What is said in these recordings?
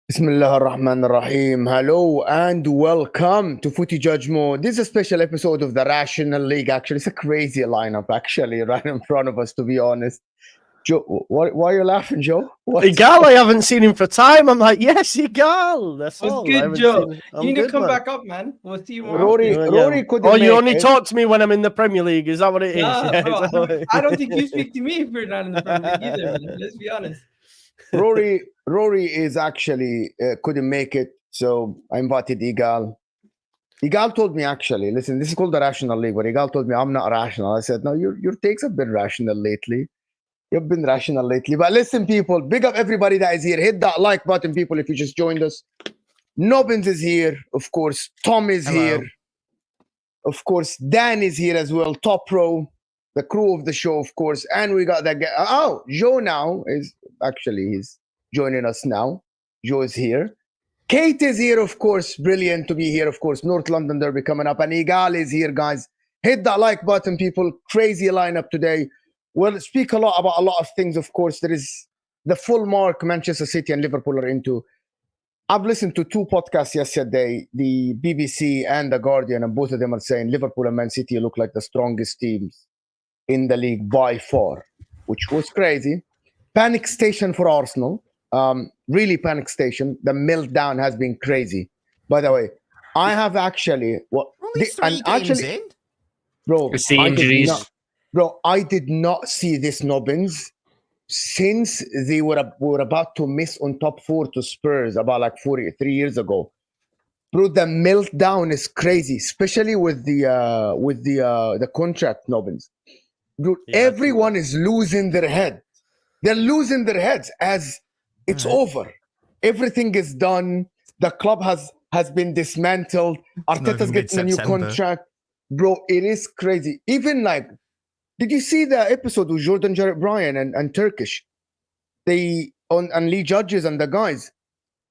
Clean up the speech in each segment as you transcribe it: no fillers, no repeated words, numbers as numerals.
Bismillah ar-Rahman ar-Rahim. Hello and welcome to Footy JUDGEMO. This is a special episode of the Rational League. Actually, it's a crazy lineup, actually, right in front of us, to be honest. Joe, why are you laughing, Joe? Igal, I haven't seen him for time. I'm like, yes, Igal. That's all. Good, Joe. You need to come back up, man. We'll see you more. Rory couldn't Oh, you make only it. talk to me when I'm in the Premier League. Is that what it is? Yeah, bro, I don't think you speak to me if you're not in the Premier League either, man. Let's be honest. Rory is actually couldn't make it, so I invited Igal. Igal told me, actually, listen, this is called the Rational League, but Igal told me I'm not rational. I said, no, your takes have been rational lately. You've been rational lately. But listen, people, big up everybody that is here. Hit that like button, people, if you just joined us. Nobbins is here, of course. Tom is here. Of course, Dan is here as well. Top row, the crew of the show, of course. And we got that guy. Oh, Joe now is actually, he's joining us now. Joe is here. Kate is here, of course. Brilliant to be here, of course. North London Derby coming up. And Igal is here, guys. Hit that like button, people. Crazy lineup today. We'll speak a lot about a lot of things, of course. There is the full mark Manchester City and Liverpool are into. I've listened to two podcasts yesterday, the BBC and the Guardian, and both of them are saying Liverpool and Man City look like the strongest teams in the league by far, which was crazy. Panic station for Arsenal. Really panic station. The meltdown has been crazy. By the way, I have actually... Bro, I did not see this Nobbins since they were about to miss on top 4 to Spurs about like 3 years ago. Bro, the meltdown is crazy, especially with the contract, Nobbins. Bro, everyone is losing their head. They're losing their heads as it's over. Everything is done. The club has been dismantled. Arteta's getting a new contract. Bro, it is crazy. Even like, did you see the episode with Jordan Jarrett Bryan and Turkish? And Lee Judges and the guys.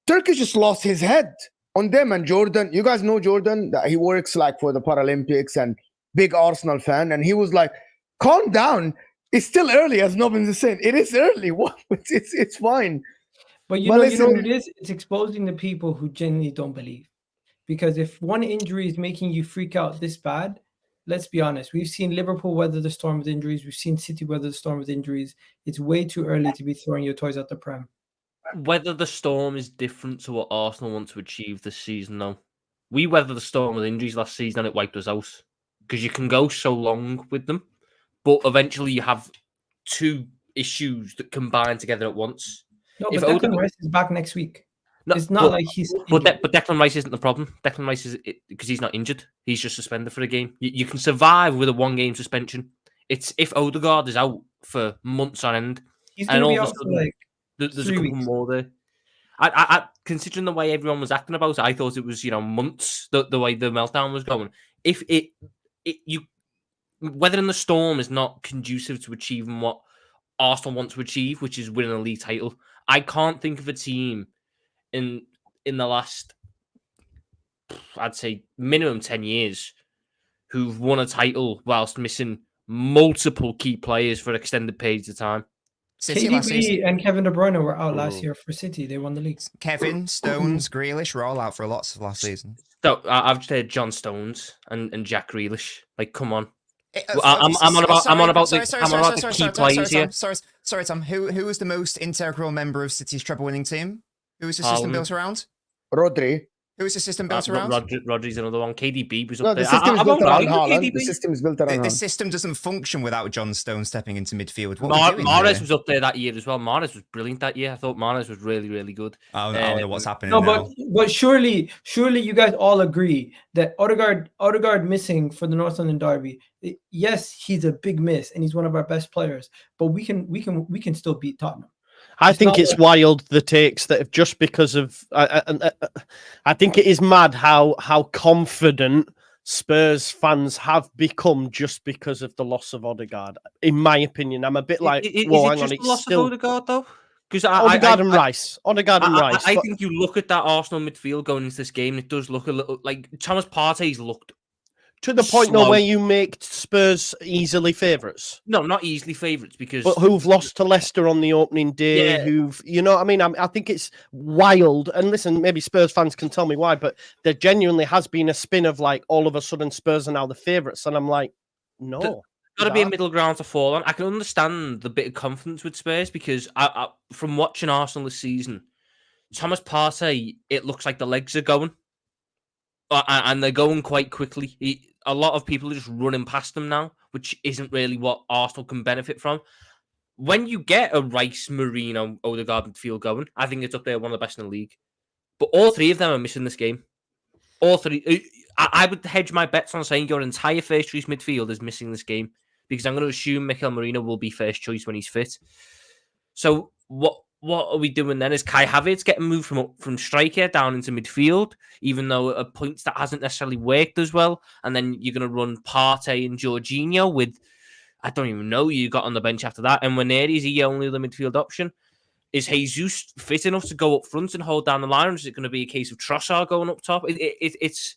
Turkish just lost his head on them and Jordan. You guys know Jordan, that he works like for the Paralympics and big Arsenal fan. And he was like, calm down. It's still early, as Nobbins is saying. It is early. What? It's fine. But you know what it is? It's exposing the people who genuinely don't believe. Because if one injury is making you freak out this bad, let's be honest. We've seen Liverpool weather the storm with injuries. We've seen City weather the storm with injuries. It's way too early to be throwing your toys at the Prem. Weather the storm is different to what Arsenal want to achieve this season, though. We weathered the storm with injuries last season and it wiped us out. Because you can go so long with them, but eventually you have two issues that combine together at once. No, but Declan Rice is back next week. No, it's not like he's. But Declan Rice isn't the problem. Declan Rice is because he's not injured. He's just suspended for a game. You can survive with a 1-game suspension. It's if Odegaard is out for months on end. He's going to be out for like there's a couple more there. I considering the way everyone was acting about it, I thought it was months the way the meltdown was going. If weathering the storm is not conducive to achieving what Arsenal want to achieve, which is winning a league title. I can't think of a team in the last, I'd say, minimum 10 years who've won a title whilst missing multiple key players for extended periods of time. City KDB and Kevin De Bruyne were out last year for City. They won the league. Kevin, Stones, Grealish were all out for lots of last season. So I've just heard John Stones and Jack Grealish. Like, come on. I'm on about the key players here. Sorry, Tom. Who was the most integral member of City's treble-winning team? Who was the system built around? Rodri. Who was the system built around? Rodri's another one. KDB was up there. The system is built around Haaland. The system is built around The system doesn't function without John Stones stepping into midfield. Mahrez was up there that year as well. Mahrez was brilliant that year. I thought Mahrez was really, really good. I don't know what's happening now. But surely you guys all agree that Odegaard missing for the North London derby. Yes, he's a big miss and he's one of our best players. But we can still beat Tottenham. I think it's wild, the takes that have just because of... I think it is mad how confident Spurs fans have become just because of the loss of Odegaard. In my opinion, I'm a bit like, well, hang on, it's loss still... of Odegaard, though? Odegaard and Rice. I think you look at that Arsenal midfield going into this game, it does look a little... Like, Thomas Partey's looked... To the point, though, where you make Spurs easily favourites. No, not easily favourites, because... But who've lost to Leicester on the opening day, who've... You know what I mean? I think it's wild. And listen, maybe Spurs fans can tell me why, but there genuinely has been a spin of, like, all of a sudden Spurs are now the favourites. And I'm like, no. Got to be a middle ground to fall on. I can understand the bit of confidence with Spurs, because I from watching Arsenal this season, Thomas Partey, it looks like the legs are going. And they're going quite quickly. A lot of people are just running past them now, which isn't really what Arsenal can benefit from. When you get a Rice, Marino, Odegaard midfield going, I think it's up there, one of the best in the league. But all three of them are missing this game. All three. I would hedge my bets on saying your entire first choice midfield is missing this game, because I'm going to assume Mikel Merino will be first choice when he's fit. So what are we doing then? Is Kai Havertz getting moved from striker down into midfield, even though at points that hasn't necessarily worked as well? And then you're going to run Partey and Jorginho with, I don't even know who you got on the bench after that. And Waneri, is he only the midfield option? Is Jesus fit enough to go up front and hold down the line? Or is it going to be a case of Trossard going up top? It's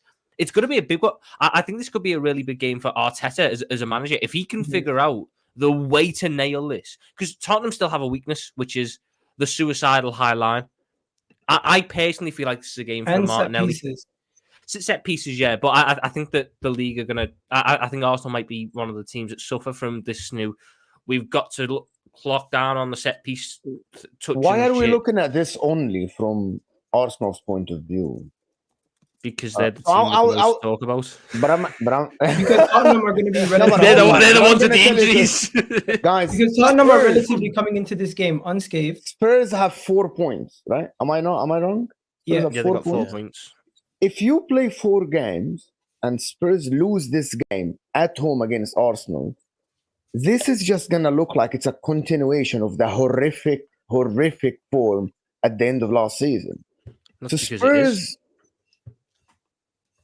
going to be a big one. I think this could be a really big game for Arteta as a manager. If he can figure out the way to nail this, because Tottenham still have a weakness, which is the suicidal high line. I personally feel like this is a game for Martinelli. Set pieces, yeah. But I think that the league are going to... I think Arsenal might be one of the teams that suffer from this new... We've got to clock down on the set piece. Why are we looking at this only from Arsenal's point of view? Because they're the team to talk about. But I'm because Tottenham are going to be they're the ones with the injuries. Guys, because Tottenham are relatively coming into this game unscathed. Spurs have 4 points, right? Am I wrong? Yeah, they got 4 points. If you play 4 games and Spurs lose this game at home against Arsenal, this is just going to look like it's a continuation of the horrific form at the end of last season. That's so Spurs...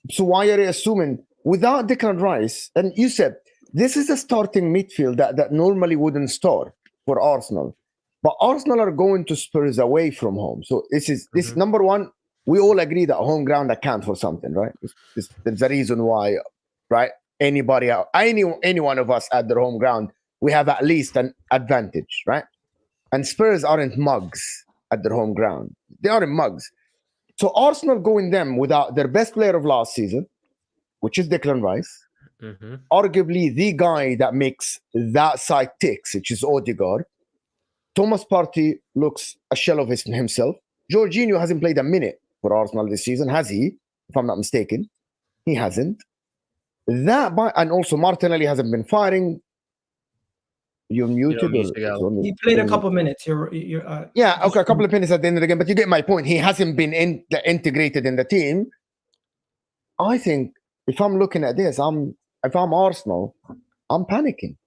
So why are you assuming without Declan Rice, and you said this is a starting midfield that normally wouldn't start for Arsenal, but Arsenal are going to Spurs away from home. So this number one. We all agree that home ground account for something, right? There's a reason why, right? Any one of us at their home ground, we have at least an advantage, right? And Spurs aren't mugs at their home ground. They aren't mugs. So Arsenal going them without their best player of last season, which is Declan Rice, arguably the guy that makes that side ticks, which is Odegaard. Thomas Partey looks a shell of himself. Jorginho hasn't played a minute for Arsenal this season, has he? If I'm not mistaken, he hasn't. And also Martinelli hasn't been firing. You're muted. He played a couple minutes. Yeah, okay, a couple of minutes at the end of the game, but you get my point. He hasn't been integrated in the team. I think if I'm looking at this, if I'm Arsenal, I'm panicking.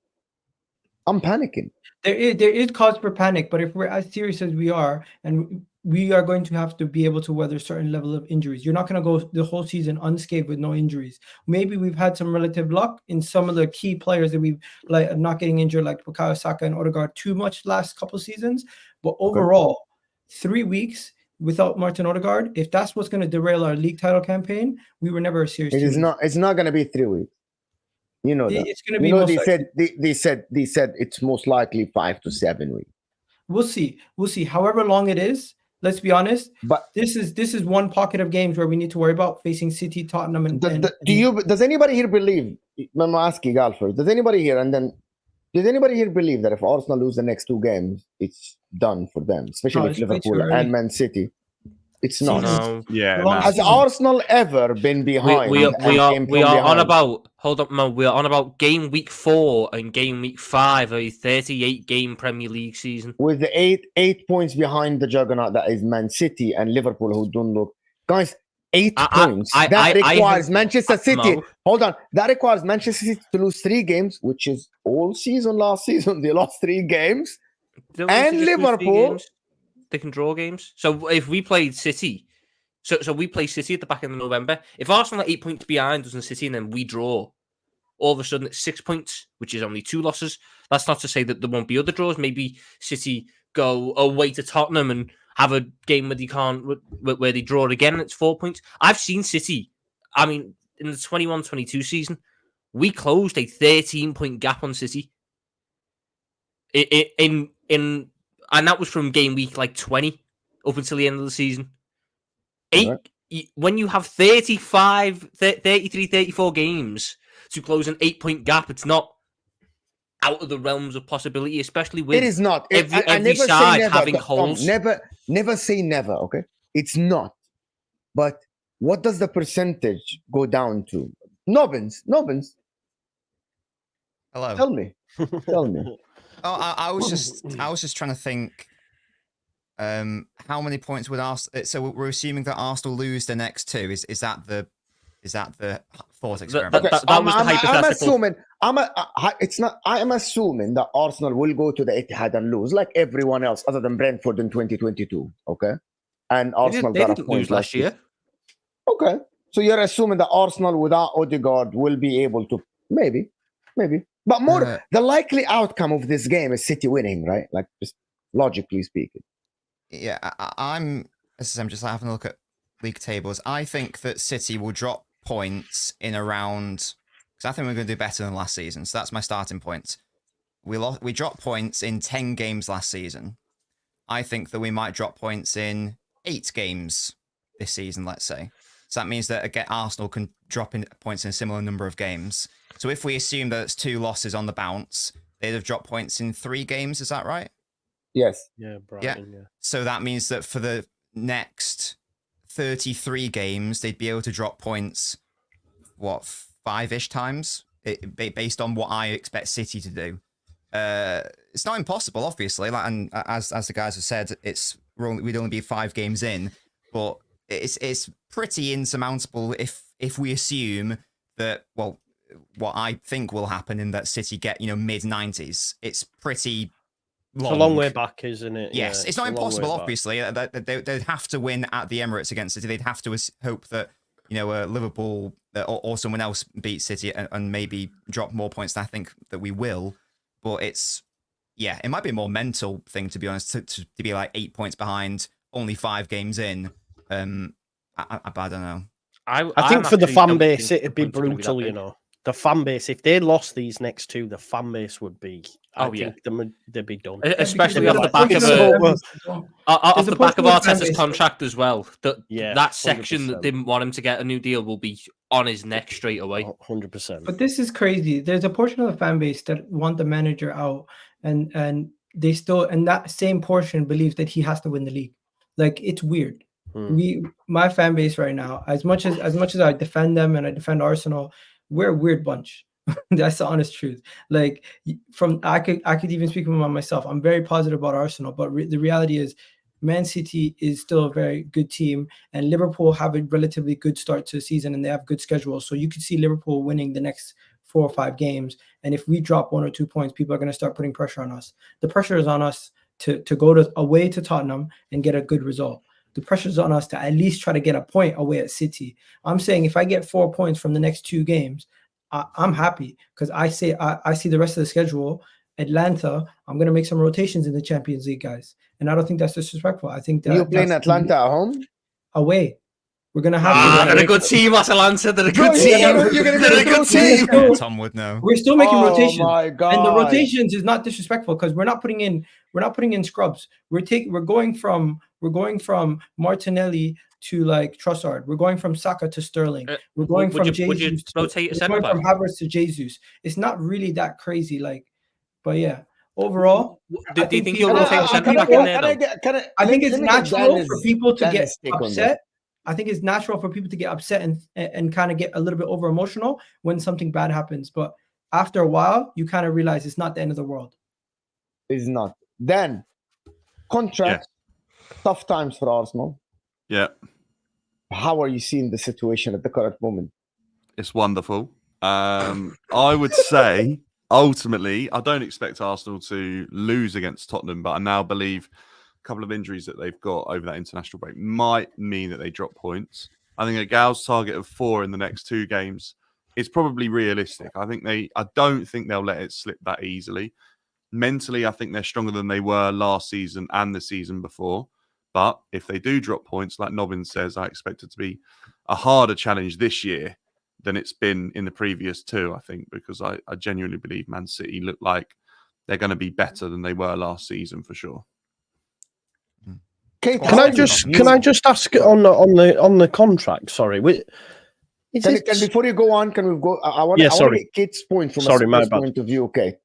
There is cause for panic, but if we're as serious as we are, and we are going to have to be able to weather a certain level of injuries. You're not going to go the whole season unscathed with no injuries. Maybe we've had some relative luck in some of the key players that we've like not getting injured, like Bukayo Saka and Odegaard too much last couple of seasons. But overall, 3 weeks without Martin Odegaard, if that's what's going to derail our league title campaign, we were never a serious team. It's not going to be 3 weeks. You know that. It's going to be. They said it's most likely 5 to 7 weeks. We'll see. However long it is. Let's be honest. But this is one pocket of games where we need to worry about facing City, Tottenham, and. Does anybody here believe? I'm asking Gal first. Does anybody here believe that if Arsenal lose the next 2 games, it's done for them, especially with Liverpool and Man City? It's not. No. Yeah. Has Arsenal ever been behind? We are on about. Hold up, man. We are on about game week 4 and game week 5 of a 38 game Premier League season. With the 8 points behind the juggernaut that is Man City and Liverpool, who don't look, guys. 8 points. That requires Manchester City. Hold on. That requires Manchester City to lose 3 games, which is all season. Last season they lost 3 games, and Liverpool. They can draw games. So if we played City, so we play City at the back end of November. If Arsenal are 8 points behind us in City and then we draw, all of a sudden it's 6 points, which is only 2 losses. That's not to say that there won't be other draws. Maybe City go away to Tottenham and have a game where they draw again and it's 4 points. I've seen City. I mean, in the 21-22 season, we closed a 13-point gap on City. And that was from game week 20 up until the end of the season. When you have 33, 34 games to close an 8-point gap, it's not out of the realms of possibility, especially with it is not. Every side having holes. Never say never, okay? It's not. But what does the percentage go down to? Nobbins. Hello. Tell me. Oh, I was just trying to think. How many points would Arsenal? So we're assuming that Arsenal lose the next 2. Is that the thought experiment? That was the hypothetical. I'm assuming that Arsenal will go to the Etihad and lose like everyone else, other than Brentford in 2022. Okay, and Arsenal they got a didn't point lose last year. Okay, so you're assuming that Arsenal without Odegaard will be able to maybe. But more, the likely outcome of this game is City winning, right? Like, just logically speaking. Yeah, I'm just having a look at league tables. I think that City will drop points in around, because I think we're going to do better than last season. So that's my starting point. We dropped points in 10 games last season. I think that we might drop points in 8 games this season, let's say. So that means that again, Arsenal can drop in points in a similar number of games. So if we assume that it's 2 losses on the bounce, they'd have dropped points in 3 games. Is that right? Yes. Yeah, Brighton, yeah. So that means that for the next 33 games, they'd be able to drop points, 5-ish times, based on what I expect City to do. It's not impossible, obviously. And as the guys have said, we'd only be 5 games in, but it's pretty insurmountable if we assume that, what I think will happen in that City get, mid-90s. It's pretty long. It's a long way back, isn't it? Yes, it's not impossible, obviously. They'd have to win at the Emirates against City. They'd have to hope that Liverpool or someone else beat City and maybe drop more points than I think that we will. But it might be a more mental thing, to be honest, to be like 8 points behind, only 5 games in. I don't know. I think for the fan base, it'd be brutal, The fan base, if they lost these next 2, the fan base would be. I think they'd be done. Especially off the back of Arteta's contract as well. That section 100%. That didn't want him to get a new deal will be on his neck straight away. 100%. But this is crazy. There's a portion of the fan base that want the manager out, and they still, and that same portion believes that he has to win the league. Like, it's weird. My fan base right now, as much as I defend them and I defend Arsenal, we're a weird bunch. That's the honest truth. Like, I could even speak about myself. I'm very positive about Arsenal, but the reality is Man City is still a very good team, and Liverpool have a relatively good start to the season, and they have good schedules. So you could see Liverpool winning the next 4 or 5 games. And if we drop 1 or 2 points, people are going to start putting pressure on us. The pressure is on us to go away to Tottenham and get a good result. The pressure is on us to at least try to get a point away at City. I'm saying if I get 4 points from the next 2 games, I'm happy, because I see the rest of the schedule. Atlanta, I'm going to make some rotations in the Champions League, guys. And I don't think that's disrespectful. I think that you're playing Atlanta at home? Away. We're going to have they're a good team, Atalanta. They're a good team. They're a good team. Tom would know. We're still making rotations. My God. And the rotations is not disrespectful, because we're not putting in scrubs. We're going from Martinelli to like Trossard. We're going from Saka to Sterling. We're going from Jesus. We're going from Havertz to Jesus. It's not really that crazy, but yeah. Overall, do you think you'll rotate the centre back in there? I think it's natural for people to get upset. I think it's natural for people to get upset and kind of get a little bit over emotional when something bad happens. But after a while, you kind of realize it's not the end of the world. It's not. Then, contract, tough times for Arsenal. Yeah. How are you seeing the situation at the current moment? It's wonderful. I would say, ultimately, I don't expect Arsenal to lose against Tottenham, but I now believe a couple of injuries that they've got over that international break might mean that they drop points. I think a Gal's target of 4 in the next 2 games is probably realistic. I don't think they'll let it slip that easily. Mentally, I think they're stronger than they were last season and the season before. But if they do drop points, like Nobbin says, I expect it to be a harder challenge this year than it's been in the previous 2, I think, because I genuinely believe Man City look like they're going to be better than they were last season for sure. Can I just ask on the contract? Sorry, before you go on, can we go? I want to get Kate's point from a point of view. Okay.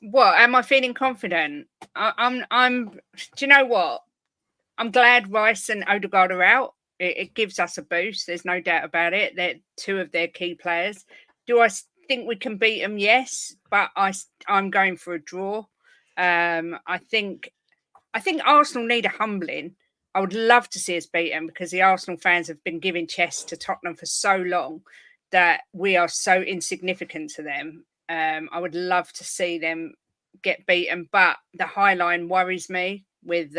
What am I feeling confident? I'm. Do you know what? I'm glad Rice and Odegaard are out. It gives us a boost. There's no doubt about it. They're 2 of their key players. Do I think we can beat them? Yes, but I'm going for a draw. I think Arsenal need a humbling. I would love to see us beat them, because the Arsenal fans have been giving chess to Tottenham for so long that we are so insignificant to them. I would love to see them get beaten, but the high line worries me with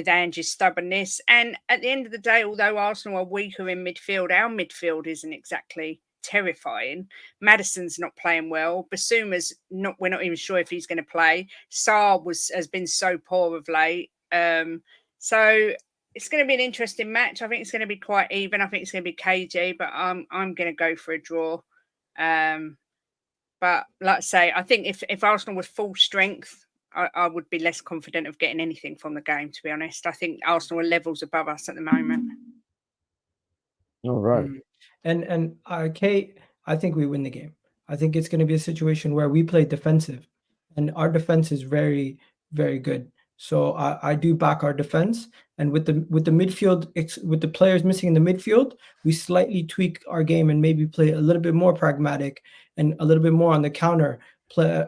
Ange's stubbornness. And at the end of the day, although Arsenal are weaker in midfield, our midfield isn't exactly terrifying. Maddison's not playing well. Basuma's not. We're not even sure if he's going to play. Sarr has been so poor of late. So it's going to be an interesting match. I think it's going to be quite even. I think it's going to be cagey, but I'm going to go for a draw. But like I say, I think if Arsenal was full strength, I would be less confident of getting anything from the game, to be honest. I think Arsenal are levels above us at the moment. All right. And Kate, I think we win the game. I think it's going to be a situation where we play defensive, and our defense is very, very good. So I do back our defense, and with the midfield, with the players missing in the midfield, we slightly tweak our game and maybe play a little bit more pragmatic and a little bit more on the counter,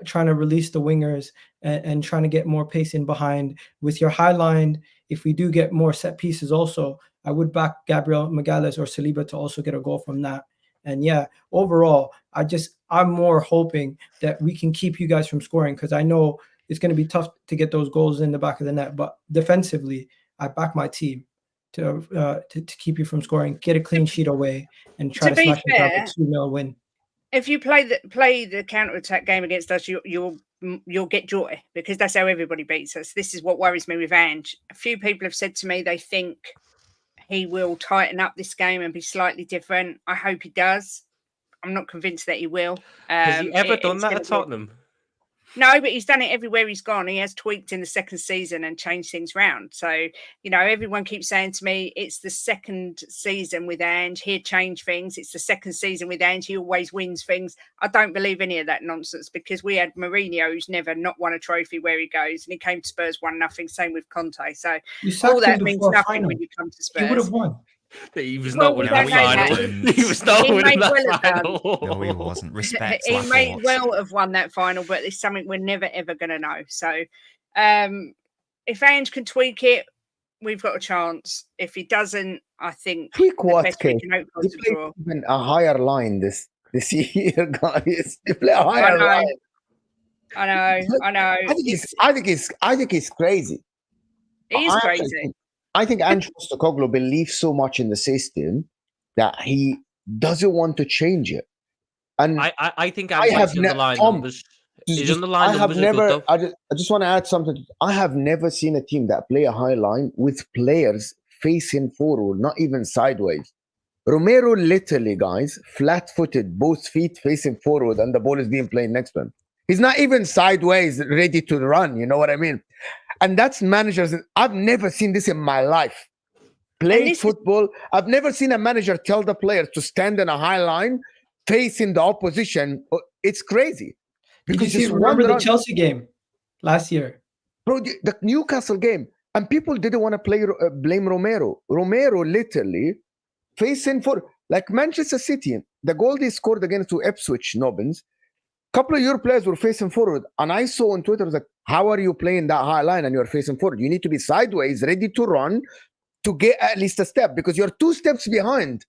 trying to release the wingers and trying to get more pace in behind. With your high line, if we do get more set pieces also, I would back Gabriel Magalhaes or Saliba to also get a goal from that. And yeah, overall, I'm more hoping that we can keep you guys from scoring, because I know it's going to be tough to get those goals in the back of the net. But defensively, I back my team to keep you from scoring. Get a clean sheet away and try To to be smash yourself fair, a 2-0 win. if you play the counter-attack game against us, you'll get joy, because that's how everybody beats us. This is what worries me with Ange. A few people have said to me they think he will tighten up this game and be slightly different. I hope he does. I'm not convinced that he will. Has he ever done that at gonna Tottenham? No, but he's done it everywhere he's gone. He has tweaked in the second season and changed things round. So, everyone keeps saying to me, it's the second season with Ange. He'll change things. It's the second season with Ange. He always wins things. I don't believe any of that nonsense, because we had Mourinho, who's never not won a trophy where he goes, and he came to Spurs, won nothing. Same with Conte. So all that means nothing when you come to Spurs. He would have won. He was not winning that we final. didn't. He was not He winning may that well have final. No, he wasn't. Respect. He may Laporte. well have won that final, but it's something we're never ever going to know. So, if Ange can tweak it, we've got a chance. If he doesn't, I think Tweak the what, best we Kate? can hope for They is a play draw. even a higher line this year, guys. They play a higher know. line. I know. I think he's crazy. He's I actually crazy. I think Ange Postecoglou believes so much in the system that he doesn't want to change it. And I think I have Ange's underlying Tom, numbers. His underlying I have numbers are good, never. though. I just want to add something. I have never seen a team that play a high line with players facing forward, not even sideways. Romero literally, guys, flat-footed, both feet facing forward, and the ball is being played next to him. He's not even sideways, ready to run. You know what I mean? And that's managers. I've never seen this in my life. Played football. I've never seen a manager tell the players to stand in a high line facing the opposition. It's crazy. Did you just remember one the run- Chelsea game last year? Bro, the Newcastle game, and people didn't want to blame Romero. Romero literally facing for, like Manchester City, the goal they scored against to Ipswich, Nobbins, couple of your players were facing forward, and I saw on Twitter, I was like, how are you playing that high line and you're facing forward? You need to be sideways, ready to run, to get at least a step, because you're 2 steps behind.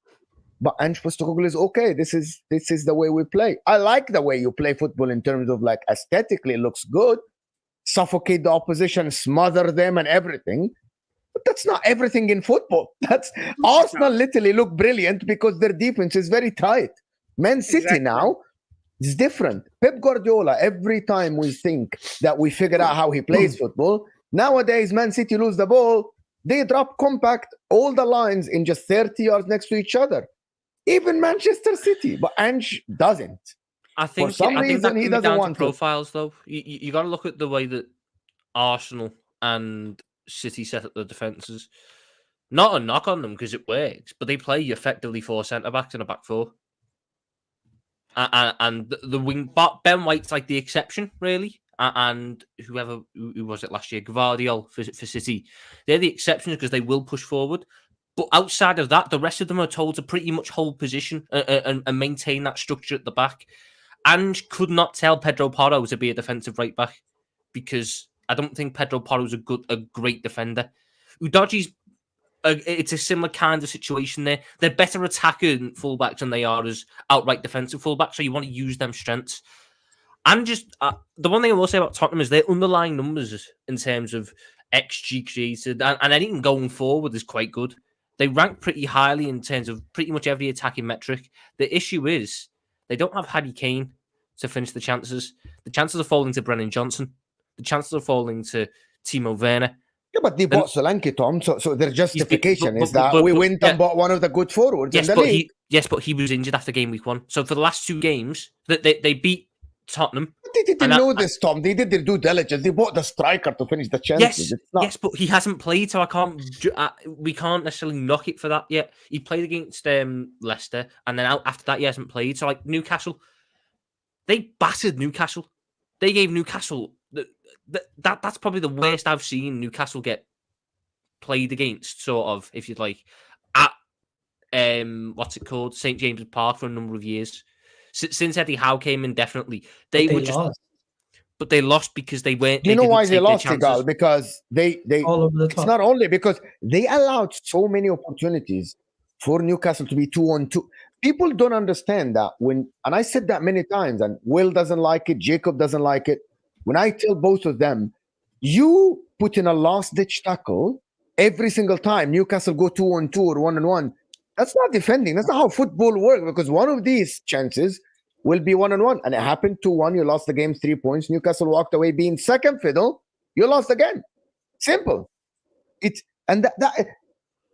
But Ange Postecoglou is okay. This is the way we play. I like the way you play football in terms of, like, aesthetically it looks good, suffocate the opposition, smother them and everything. But that's not everything in football. That's Arsenal literally look brilliant because their defense is very tight. Man City now is different. Pep Guardiola, every time we think that we figured out how he plays football, nowadays Man City lose the ball, they drop compact all the lines in just 30 yards next to each other. Even Manchester City, but Ange doesn't. I think some that reason can he be doesn't down want to to. profiles, though. You got to look at the way that Arsenal and City set up the defences. Not a knock on them, because it works, but they play effectively 4 centre-backs in a back four. And the wing, Ben White's like the exception, really. And who was it last year? Gvardiol for City. They're the exceptions because they will push forward. But outside of that, the rest of them are told to pretty much hold position and maintain that structure at the back. Ange could not tell Pedro Porro to be a defensive right back, because I don't think Pedro Porro's a great defender. Udogi's it's a similar kind of situation there. They're better attacking fullbacks than they are as outright defensive fullbacks, so you want to use them strengths. And just the one thing I will say about Tottenham is their underlying numbers in terms of XG created and anything going forward is quite good. They rank pretty highly in terms of pretty much every attacking metric. The issue is they don't have Harry Kane to finish the chances. The chances are falling to Brennan Johnson. The chances are falling to Timo Werner. Yeah, but they bought Solanke, Tom. So their justification is that we went and bought one of the good forwards in the league. But he was injured after game week 1. So for the last 2 games, they beat Tottenham. They didn't know this, Tom. They did their due diligence. They bought the striker to finish the chances. Yes, but he hasn't played, so we can't necessarily knock it for that yet. He played against Leicester, and then after that, he hasn't played. So, like, Newcastle, they battered Newcastle. They gave Newcastle that's probably the worst I've seen Newcastle get played against, sort of, if you'd like, at what's it called, St James's Park for a number of years. Since Eddie Howe came in, definitely they lost. But they lost because they weren't. You know why they lost, Igal? Because they all over the top. It's not only because they allowed so many opportunities for Newcastle to be 2-on-2. People don't understand that and I said that many times, and Will doesn't like it, Jacob doesn't like it. When I tell both of them, you put in a last-ditch tackle every single time Newcastle go 2-on-2 or 1-on-1. That's not defending. That's not how football works, because one of these chances will be 1-on-1. And it happened 2-1. You lost the game 3 points. Newcastle walked away being second fiddle. You lost again. Simple. It's and that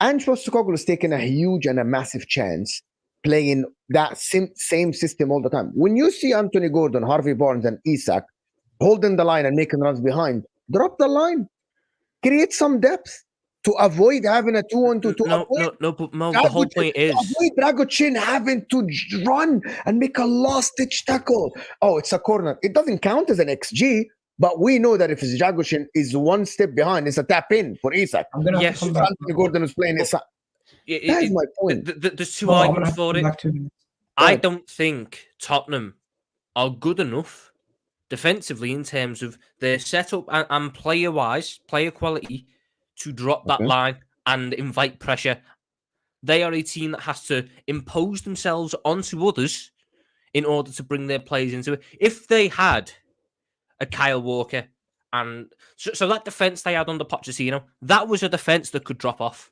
Ange Postecoglou is taking a huge and a massive chance playing that same system all the time. When you see Anthony Gordon, Harvey Barnes, and Isak holding the line and making runs behind, drop the line. Create some depth to avoid having a 2-on-2. No, but Mo, the whole point is avoid Dragocin having to run and make a last-ditch tackle. Oh, it's a corner. It doesn't count as an XG, but we know that if Dragocin is one step behind, it's a tap in for Isak. I'm gonna have to come back. Anthony Gordon is playing. That is my point. There's two arguments for it. I don't think Tottenham are good enough defensively in terms of their setup and player-wise, player quality, to drop that line and invite pressure. They are a team that has to impose themselves onto others in order to bring their players into it. If they had a Kyle Walker, and so that defence they had under Pochettino, that was a defence that could drop off.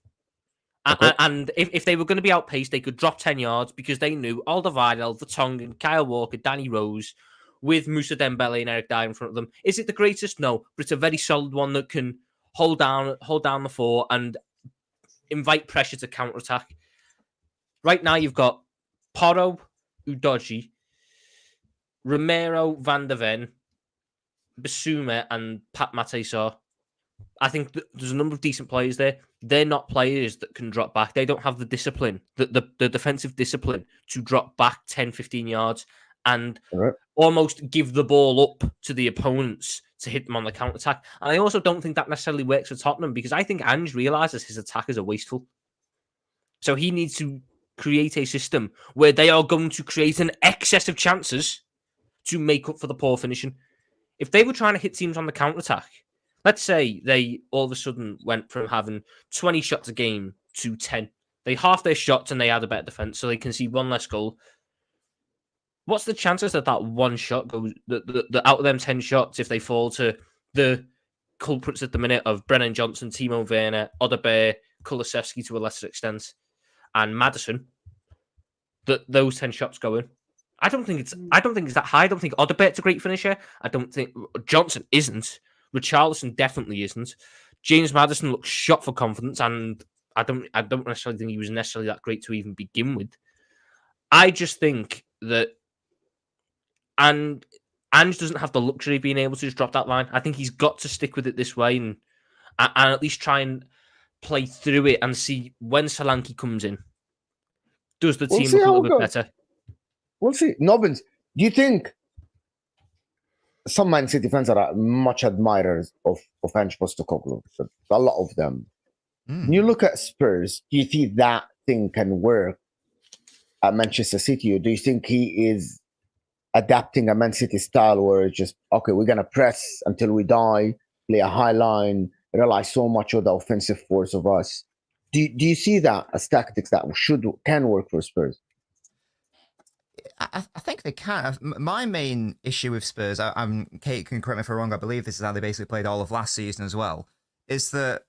And if they were going to be outpaced, they could drop 10 yards because they knew Alderweireld, Vertonghen, Kyle Walker, Danny Rose, with Moussa Dembele and Eric Dyer in front of them. Is it the greatest? No, but it's a very solid one that can hold down the fort and invite pressure to counter-attack. Right now, you've got Porro, Udogie, Romero, Van der Ven, Bissouma, and Pat Matej. I think there's a number of decent players there. They're not players that can drop back. They don't have the discipline, the defensive discipline to drop back 10, 15 yards and almost give the ball up to the opponents to hit them on the counter-attack. And I also don't think that necessarily works for Tottenham, because I think Ange realises his attackers are wasteful. So he needs to create a system where they are going to create an excess of chances to make up for the poor finishing. If they were trying to hit teams on the counter-attack, let's say they all of a sudden went from having 20 shots a game to 10. They halved their shots and they had a better defence, so they can see one less goal. What's the chances that one shot goes, the out of them 10 shots, if they fall to the culprits at the minute of Brennan Johnson, Timo Werner, Odebear, Kulusevski to a lesser extent, and Maddison, that those 10 shots go in? I don't think it's that high. I don't think Odebear's a great finisher. I don't think Johnson isn't. Richarlison definitely isn't. James Maddison looks shot for confidence, and I don't necessarily think he was necessarily that great to even begin with. I just think that and Ange doesn't have the luxury of being able to just drop that line. I think he's got to stick with it this way and at least try and play through it and see when Solanke comes in. Does the team look a little bit better? We'll see. Nobbins, do you think some Man City fans are much admirers of Ange Postecoglou? A lot of them. When you look at Spurs, do you think that thing can work at Manchester City? Or do you think he is adapting a Man City style where it's just, okay, we're going to press until we die, play a high line, rely so much on the offensive force of us? Do you see that as tactics that can work for Spurs? I think they can. My main issue with Spurs, Kate can correct me if I'm wrong, I believe this is how they basically played all of last season as well, is that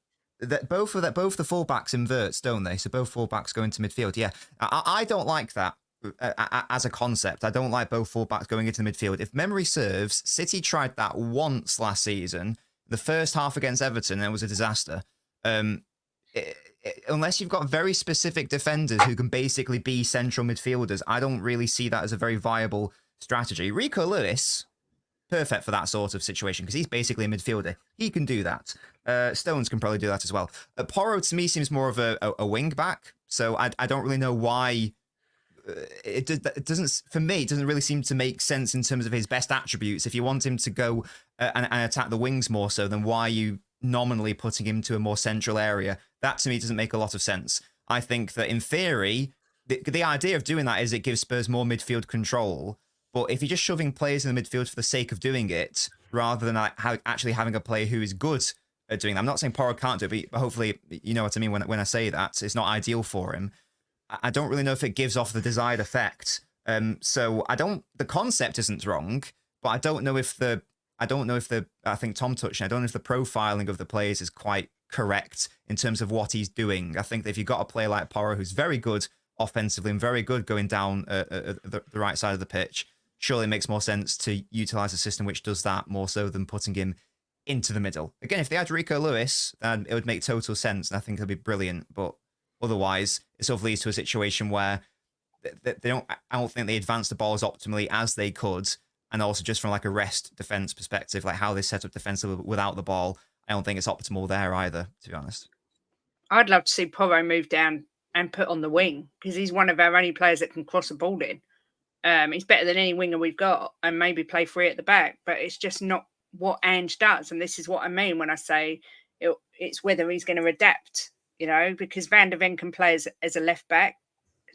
both the fullbacks inverts, don't they? So both fullbacks go into midfield. Yeah, I don't like that as a concept. I don't like both fullbacks going into the midfield. If memory serves, City tried that once last season, the first half against Everton, and it was a disaster. Unless you've got very specific defenders who can basically be central midfielders, I don't really see that as a very viable strategy. Rico Lewis, perfect for that sort of situation, because he's basically a midfielder. He can do that. Stones can probably do that as well. Porro, to me, seems more of a wing back, so I don't really know why. It doesn't, for me, it doesn't really seem to make sense in terms of his best attributes. If you want him to go and attack the wings more so, then why are you nominally putting him to a more central area? That to me doesn't make a lot of sense. I think that in theory, the idea of doing that is it gives Spurs more midfield control. But if you're just shoving players in the midfield for the sake of doing it, rather than actually having a player who is good at doing that, I'm not saying Porro can't do it, but hopefully you know what I mean when I say that. It's not ideal for him. I don't really know if it gives off the desired effect. So the concept isn't wrong, but I think Tom touched on, I don't know if the profiling of the players is quite correct in terms of what he's doing. I think that if you've got a player like Porro who's very good offensively and very good going down the right side of the pitch, surely it makes more sense to utilize a system which does that more so than putting him into the middle. Again, if they had Rico Lewis, then it would make total sense, and I think it'd be brilliant. But otherwise, it sort of leads to a situation where they don't. I don't think they advance the ball as optimally as they could, and also just from like a rest defense perspective, like how they set up defensively without the ball, I don't think it's optimal there either, to be honest. I'd love to see Porro move down and put on the wing, because he's one of our only players that can cross a ball in. He's better than any winger we've got, and maybe play free at the back, but it's just not what Ange does. And this is what I mean when I say it's whether he's going to adapt, you know, because Van der Ven can play as a left back.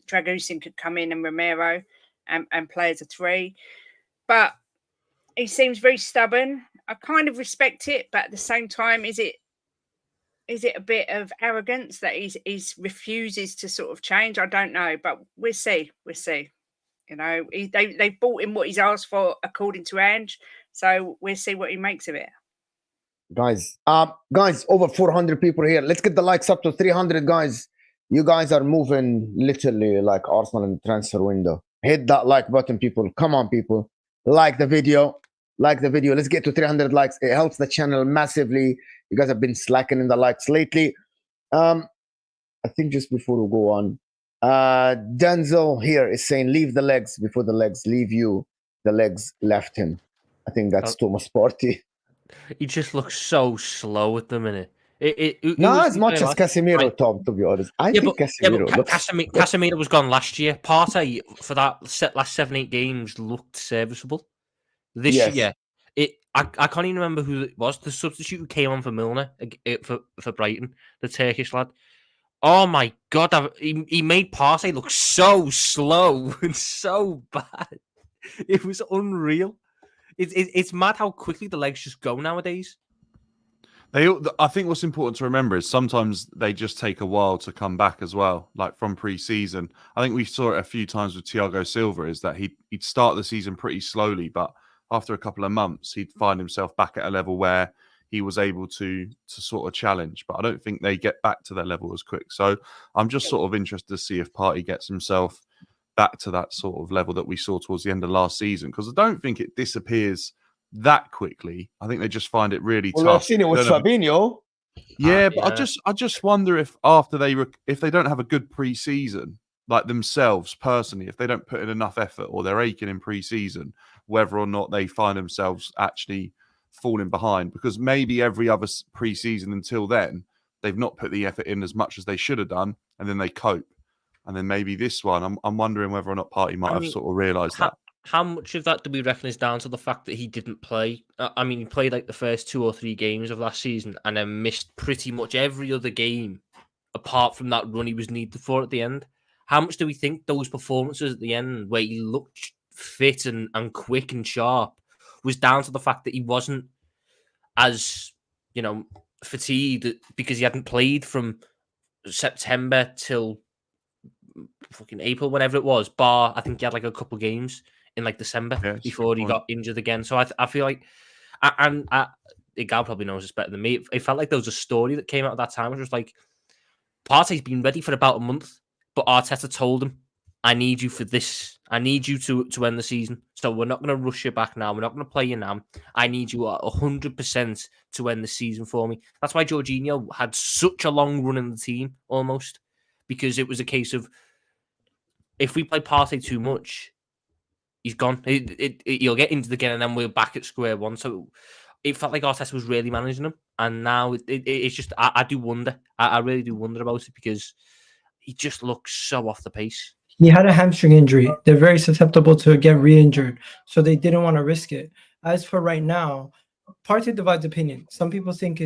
Dragusin could come in, and Romero and play as a 3. But he seems very stubborn. I kind of respect it, but at the same time, is it a bit of arrogance that he's refuses to sort of change? I don't know, but we'll see. You know, they've bought him what he's asked for according to Ange, so we'll see what he makes of it. Guys, over 400 people here. Let's get the likes up to 300, guys. You guys are moving literally like Arsenal in the transfer window. Hit that like button, people. Come on, people. Like the video. Let's get to 300 likes. It helps the channel massively. You guys have been slacking in the likes lately. I think just before we go on, Denzel here is saying, leave the legs before the legs leave you. The legs left him. I think that's Thomas Partey. He just looks so slow at the minute. Not as much as Casemiro, Tom, to be honest. I think Casemiro was gone last year. Partey, for that last 7-8 games, looked serviceable. This year, I can't even remember who it was. The substitute who came on for Milner for Brighton, the Turkish lad. Oh my God, he made Partey look so slow and so bad. It was unreal. It's mad how quickly the legs just go nowadays. I think what's important to remember is sometimes they just take a while to come back as well, like from pre-season. I think we saw it a few times with Thiago Silva, is that he'd start the season pretty slowly, but after a couple of months, he'd find himself back at a level where he was able to sort of challenge. But I don't think they get back to their level as quick. So I'm just sort of interested to see if Partey gets himself back to that sort of level that we saw towards the end of last season, because I don't think it disappears that quickly. I think they just find it really tough. I've seen it with Fabinho. Yeah, but I just wonder if after if they don't have a good pre-season, like themselves personally, if they don't put in enough effort or they're aching in pre-season, whether or not they find themselves actually falling behind, because maybe every other pre-season until then they've not put the effort in as much as they should have done, and then they cope. And then maybe this one, I'm wondering whether or not Partey might have sort of realised that. How much of that do we reckon is down to the fact that he didn't play? I mean, he played like the first 2 or 3 games of last season and then missed pretty much every other game apart from that run he was needed for at the end. How much do we think those performances at the end, where he looked fit and quick and sharp, was down to the fact that he wasn't as, fatigued because he hadn't played from September till fucking April, whenever it was, bar I think he had like a couple games in like December before he got injured again. So I feel like, and Gal probably knows this better than me, it felt like there was a story that came out at that time, which was like, Partey's been ready for about a month, but Arteta told him, I need you for this. I need you to end the season. So we're not going to rush you back now. We're not going to play you now. I need you 100% to end the season for me. That's why Jorginho had such a long run in the team, almost, because it was a case of, if we play Partey too much, he's gone. He'll get injured again, and then we're back at square one. So it felt like Arteta was really managing him, and now it's just I do wonder. I really do wonder about it, because he just looks so off the pace. He had a hamstring injury. They're very susceptible to get re-injured, so they didn't want to risk it. As for right now, Partey divides opinion. Some people think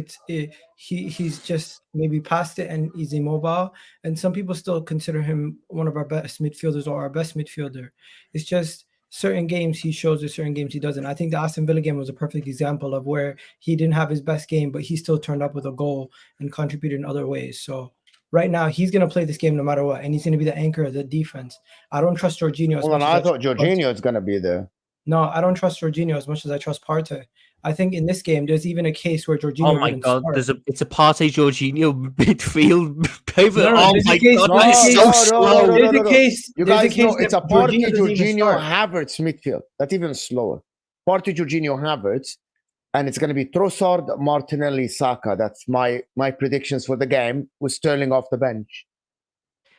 he's just maybe past it and he's immobile, and some people still consider him one of our best midfielders or our best midfielder. It's just certain games he shows it, certain games he doesn't. I think the Aston Villa game was a perfect example of where he didn't have his best game, but he still turned up with a goal and contributed in other ways. So right now, he's going to play this game no matter what, and he's going to be the anchor of the defense. I don't trust Jorginho. I thought Jorginho is going to be there. No, I don't trust Jorginho as much as I trust Partey. I think in this game, there's even a case where Jorginho. Oh my wouldn't god, start. it's a Partey Jorginho midfield pivot. No, oh there's a my case- god, no, that is no, so no, slow. no, There's no, a no. case. You there's a guys case know that it's a Partey, Jorginho doesn't even Jorginho, start. Havertz midfield. That's even slower. Partey, Jorginho, Havertz, and it's going to be Trossard, Martinelli, Saka. That's my predictions for the game with Sterling off the bench.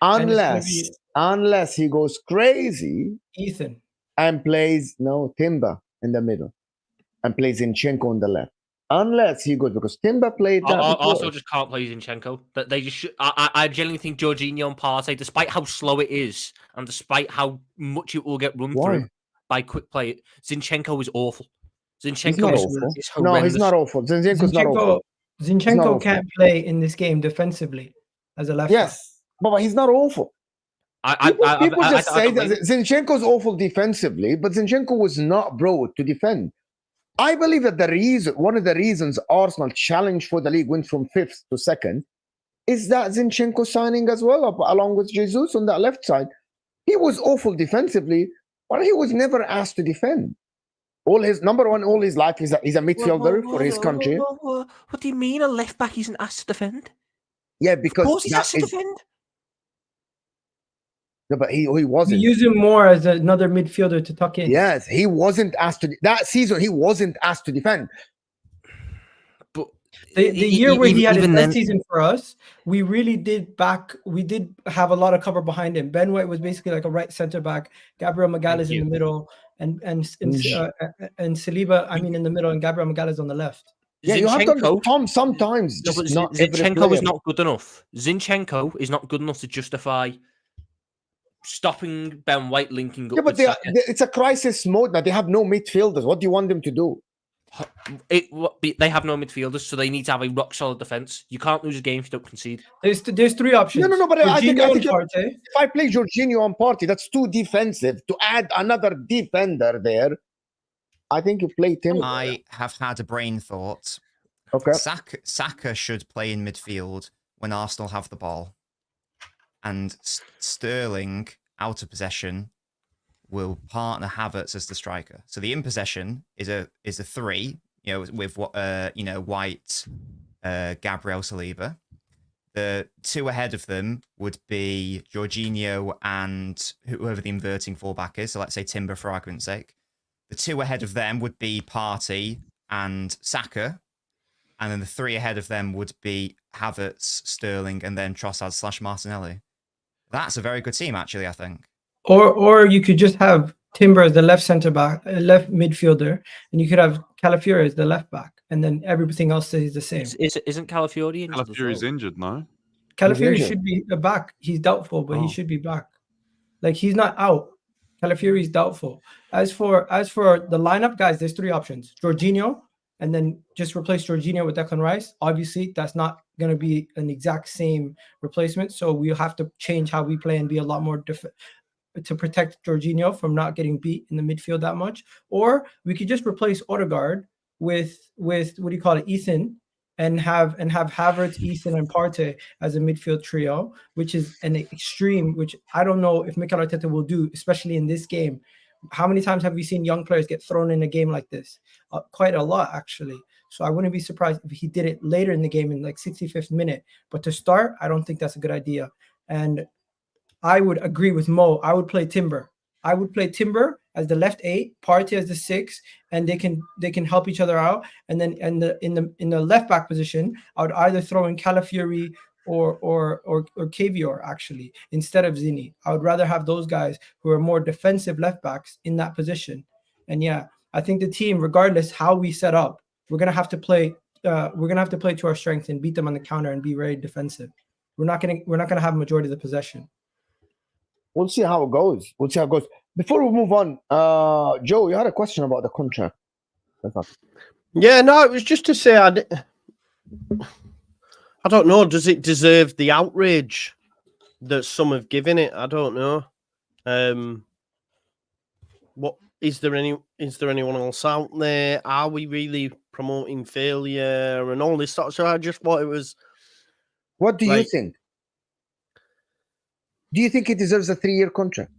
And it's gonna be Unless he goes crazy Ethan. and plays Timber in the middle and plays Zinchenko on the left. Unless he goes, because Timber played that before. Arsenal just can't play Zinchenko. That they just. I genuinely think Jorginho and Partey, despite how slow it is, and despite how much it will get run Why? through by quick play, Zinchenko is awful. He's Zinchenko not is, awful. is No, horrendous. he's not awful. Zinchenko's not awful. He's not Zinchenko awful. can't play in this game defensively as a left back. Yes, but he's not awful. People just say that Zinchenko's awful defensively, but Zinchenko was not brought to defend. I believe that one of the reasons Arsenal challenge for the league went from 5th to 2nd is that Zinchenko signing as well, along with Jesus on that left side. He was awful defensively, but he was never asked to defend. All his life, he's a midfielder for his country. What do you mean a left back isn't asked to defend? Yeah, because Of course he's asked to defend. No, but he We wasn't. use him more as another midfielder to tuck in. Yes, he wasn't asked to. That season, he wasn't asked to defend. But The year where he had his even best then- season for us, we really did have a lot of cover behind him. Ben White was basically like a right center back, Gabriel Magalhaes in the middle, and Saliba, in the middle, and Gabriel Magalhaes on the left. Yeah, you have to Zinchenko, understand sometimes. no, but Just not every Zinchenko player. is not good enough. Zinchenko is not good enough to justify stopping Ben White linking up. Yeah, but with Saka. it's a crisis mode now. They have no midfielders. What do you want them to do? They have no midfielders, so they need to have a rock solid defense. You can't lose a game if you don't concede. There's three options. No, but I think Jorginho and Partey. if I play Jorginho on Partey, that's too defensive. To add another defender there, I think you play Tim. I have had a brain thought. Okay. Saka should play in midfield when Arsenal have the ball, and Sterling out of possession will partner Havertz as the striker. So the in possession is a 3, with White, Gabriel, Saliba. The 2 ahead of them would be Jorginho and whoever the inverting fullback is. So let's say Timber for argument's sake. The 2 ahead of them would be Partey and Saka. And then the 3 ahead of them would be Havertz, Sterling, and then Trossard / Martinelli. That's a very good team, actually, I think. Or you could just have Timber as the left center back, left midfielder, and you could have Calafiori as the left back, and then everything else stays the same. Isn't Calafiori injured? Calafiori's injured, no? Calafiori injured. should be back. He's doubtful, but Oh. he should be back. Like, he's not out. Calafiori is doubtful. As for the lineup, guys, there's 3 options: Jorginho, and then just replace Jorginho with Declan Rice. Obviously, that's not going to be an exact same replacement, so we'll have to change how we play and be a lot more to protect Jorginho from not getting beat in the midfield that much. Or we could just replace Odegaard with what do you call it, Ethan, and have Havertz, Ethan, and Partey as a midfield trio, which is an extreme, which I don't know if Mikel Arteta will do, especially in this game. How many times have we seen young players get thrown in a game like this? Quite a lot, actually. So I wouldn't be surprised if he did it later in the game in like 65th minute. But to start, I don't think that's a good idea. And I would agree with Mo. I would play Timber. I would play Timber as the left 8, Partey as the 6, and they can help each other out. And then in the left back position, I would either throw in Calafiori or Cavior, actually, instead of Zini. I would rather have those guys who are more defensive left backs in that position. And yeah, I think the team, regardless how we set up, we're gonna have to play to our strength and beat them on the counter and be very defensive. We're not gonna have majority of the possession. We'll see how it goes. Before we move on, Joe, you had a question about the contract. Yeah, no, it was just to say I don't know. Does it deserve the outrage that some have given it? I don't know. What is there anyone else out there? Are we really promoting failure and all this stuff? So I just thought it was. What do you think? Do you think it deserves a 3-year contract?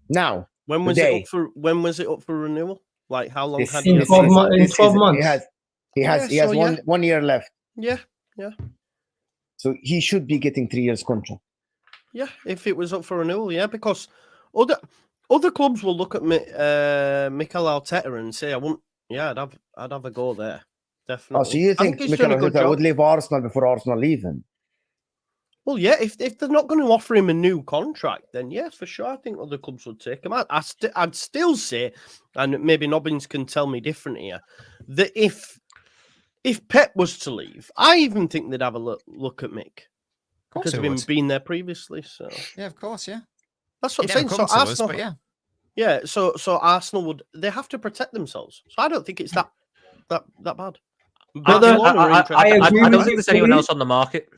Now, when was today. it up for renewal? Like, how long This- had In he? this 12 season- months. In this 12 season, months. He has Yeah, so, one year left. Yeah, So he should be getting 3 years contract. yeah. If it was up for renewal, yeah, because other clubs will look at Mikel Arteta and say, "I wouldn't." Yeah, I'd have a go there. Definitely. Oh, so you I think he's Mikel done a good Arteta would job. leave Arsenal before Arsenal leave him? Well, yeah. If they're not going to offer him a new contract, then yeah, for sure, I think other clubs would take him. I'd still say, and maybe Nobbins can tell me different here, that if Pep was to leave, I even think they'd have a look at Mick because of him being there previously. So Yeah, of course, yeah. that's what He I'm never saying. So come to us, Arsenal, but yeah. yeah. So Arsenal they have to protect themselves. So I don't think it's that bad. Barcelona are interested. I agree I with don't you think there's anyone fully. else on the market.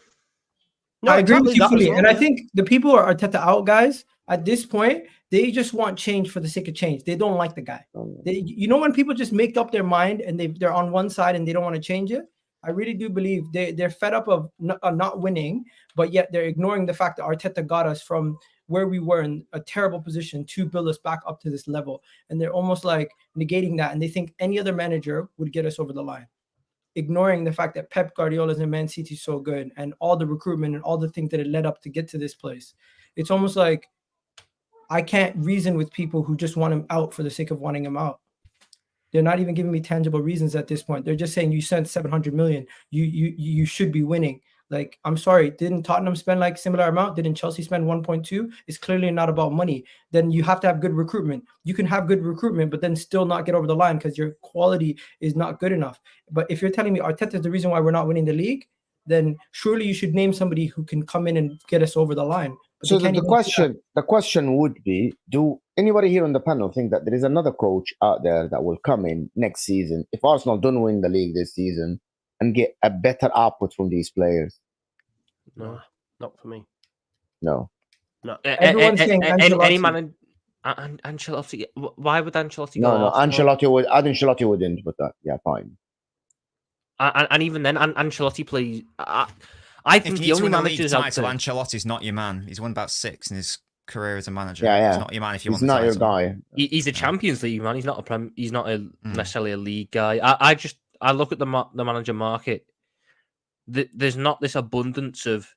No, I agree with exactly you that as fully. well, And I yeah. think the people who are Arteta out guys, at this point, they just want change for the sake of change. They don't like the guy. You know, when people just make up their mind and they're on one side and they don't want to change it, I really do believe they're fed up of not winning, but yet they're ignoring the fact that Arteta got us from where we were in a terrible position to build us back up to this level. And they're almost like negating that. And they think any other manager would get us over the line, ignoring the fact that Pep Guardiola's in Man City is so good and all the recruitment and all the things that it led up to get to this place. It's almost like I can't reason with people who just want him out for the sake of wanting him out. They're not even giving me tangible reasons at this point. They're just saying you sent 700 million. You should be winning. Like, I'm sorry, didn't Tottenham spend like similar amount? Didn't Chelsea spend 1.2? It's clearly not about money. Then you have to have good recruitment. You can have good recruitment, but then still not get over the line because your quality is not good enough. But if you're telling me Arteta is the reason why we're not winning the league, then surely you should name somebody who can come in and get us over the line. But So they can't the even do that. question would be: do anybody here on the panel think that there is another coach out there that will come in next season if Arsenal don't win the league this season and get a better output from these players? No, not for me. No. No. Everyone's saying any Ancelotti. man. Ancelotti. Why would Ancelotti go? No, Arsenal? Ancelotti wouldn't, but yeah, fine. And even then, Ancelotti plays. I think If the you need to only win a league managers out title, there. Ancelotti's not your man. He's won about 6 in his career as a manager. Yeah. He's not your man if you He's want the not your title. guy. He's a Champions League man. He's not a He's not necessarily a league guy. I look at the manager market. There's not this abundance of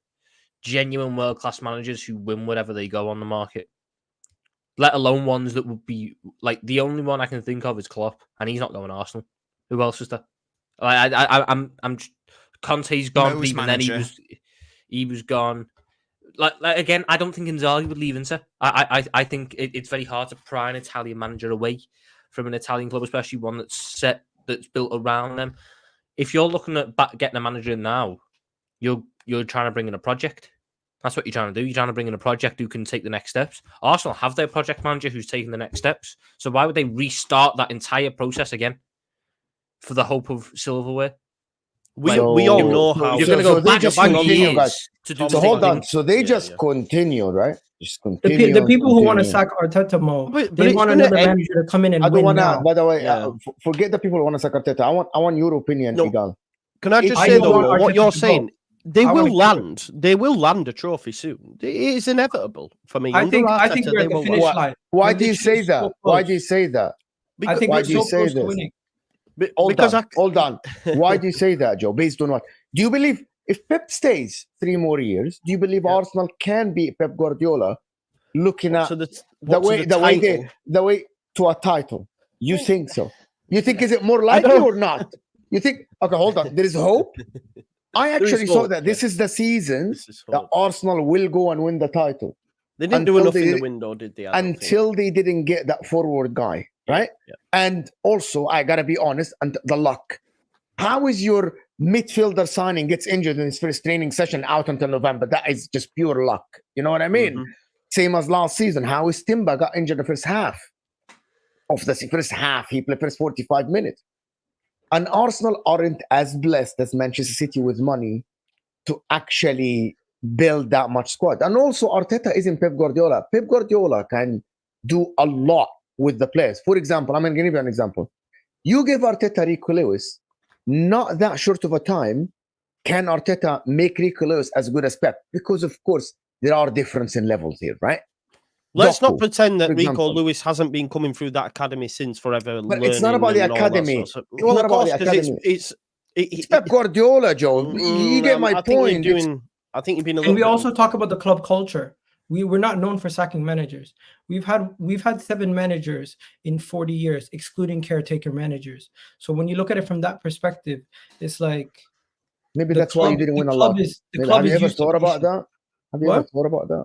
genuine world class managers who win whatever they go on the market. Let alone ones that would be like the only one I can think of is Klopp, and he's not going to Arsenal. Who else is there? I'm Conte's gone. Mo's Even manager. then he was gone. Like again, I don't think Inzaghi would leave Inter. I think it's very hard to pry an Italian manager away from an Italian club, especially one that's built around them. If you're looking at getting a manager in now, you're trying to bring in a project. That's what you're trying to do. You're trying to bring in a project who can take the next steps. Arsenal have their project manager who's taking the next steps. So why would they restart that entire process again for the hope of silverware? We all know so- how You're so- going to go so they back just a few continue, years guys. to do So the So same hold on. thing. So they Yeah, just yeah. continue, right? Just The continue. the people who want to continue. sack Arteta, Mo, But they it's want gonna another end- manager to come in and I don't win want to. now. By the way, Yeah. forget the people who want to sack Arteta. I want your opinion, No. Igal. Can I just I say don't though, want what Arteta you're to go. saying? They I will wanna keep land. They will land a trophy soon. It is inevitable for me. I Under think Arteta, we're they at the will finish land. line. Why We're do you literally say that? so Why close. do you say that? I think why we're do you so say close to this? winning. Hold Because on. Hold on. Why do you say that, Joe? Based on what? Do you believe if Pep stays 3 more years, do you believe Yeah. Arsenal can beat Pep Guardiola? Looking at the the way to a title. You think so? You think is it more I likely don't- or not? You think okay, hold on. There is hope. I There is actually saw hope, that this is the season This is that hope. Arsenal will go and win the title They didn't do until enough they in the did- window, did they? I don't think. until they didn't get that forward guy, right? Yeah. And also, I gotta be honest, and the luck. How is your midfielder signing gets injured in his first training session out until November? That is just pure luck. You know what I mean? Mhm. Same as last season. How is Timber got injured the first half of the first half? He played first 45 minutes. And Arsenal aren't as blessed as Manchester City with money to actually build that much squad. And also, Arteta isn't Pep Guardiola. Pep Guardiola can do a lot with the players. For example, I'm going to give you an example. You give Arteta Rico Lewis, not that short of a time, can Arteta make Rico Lewis as good as Pep? Because, of course, there are differences in levels here, right? Let's not Doku, pretend that for Rico example. Lewis hasn't been coming through that academy since forever. But it's not about learning the and all that academy. sort of stuff. It's Well, not of about course, the because academy. it's It's Pep Guardiola, Joe. You get my I think point. you're doing. I think you've been a little. And we bit... also talk about the club culture. We're not known for sacking managers. We've had 7 managers in 40 years, excluding caretaker managers. So when you look at it from that perspective, it's like Maybe the that's why you club- didn't the win a club lot. is- the Maybe- club have you is ever used to thought about patient. that? Have you ever What? thought about that?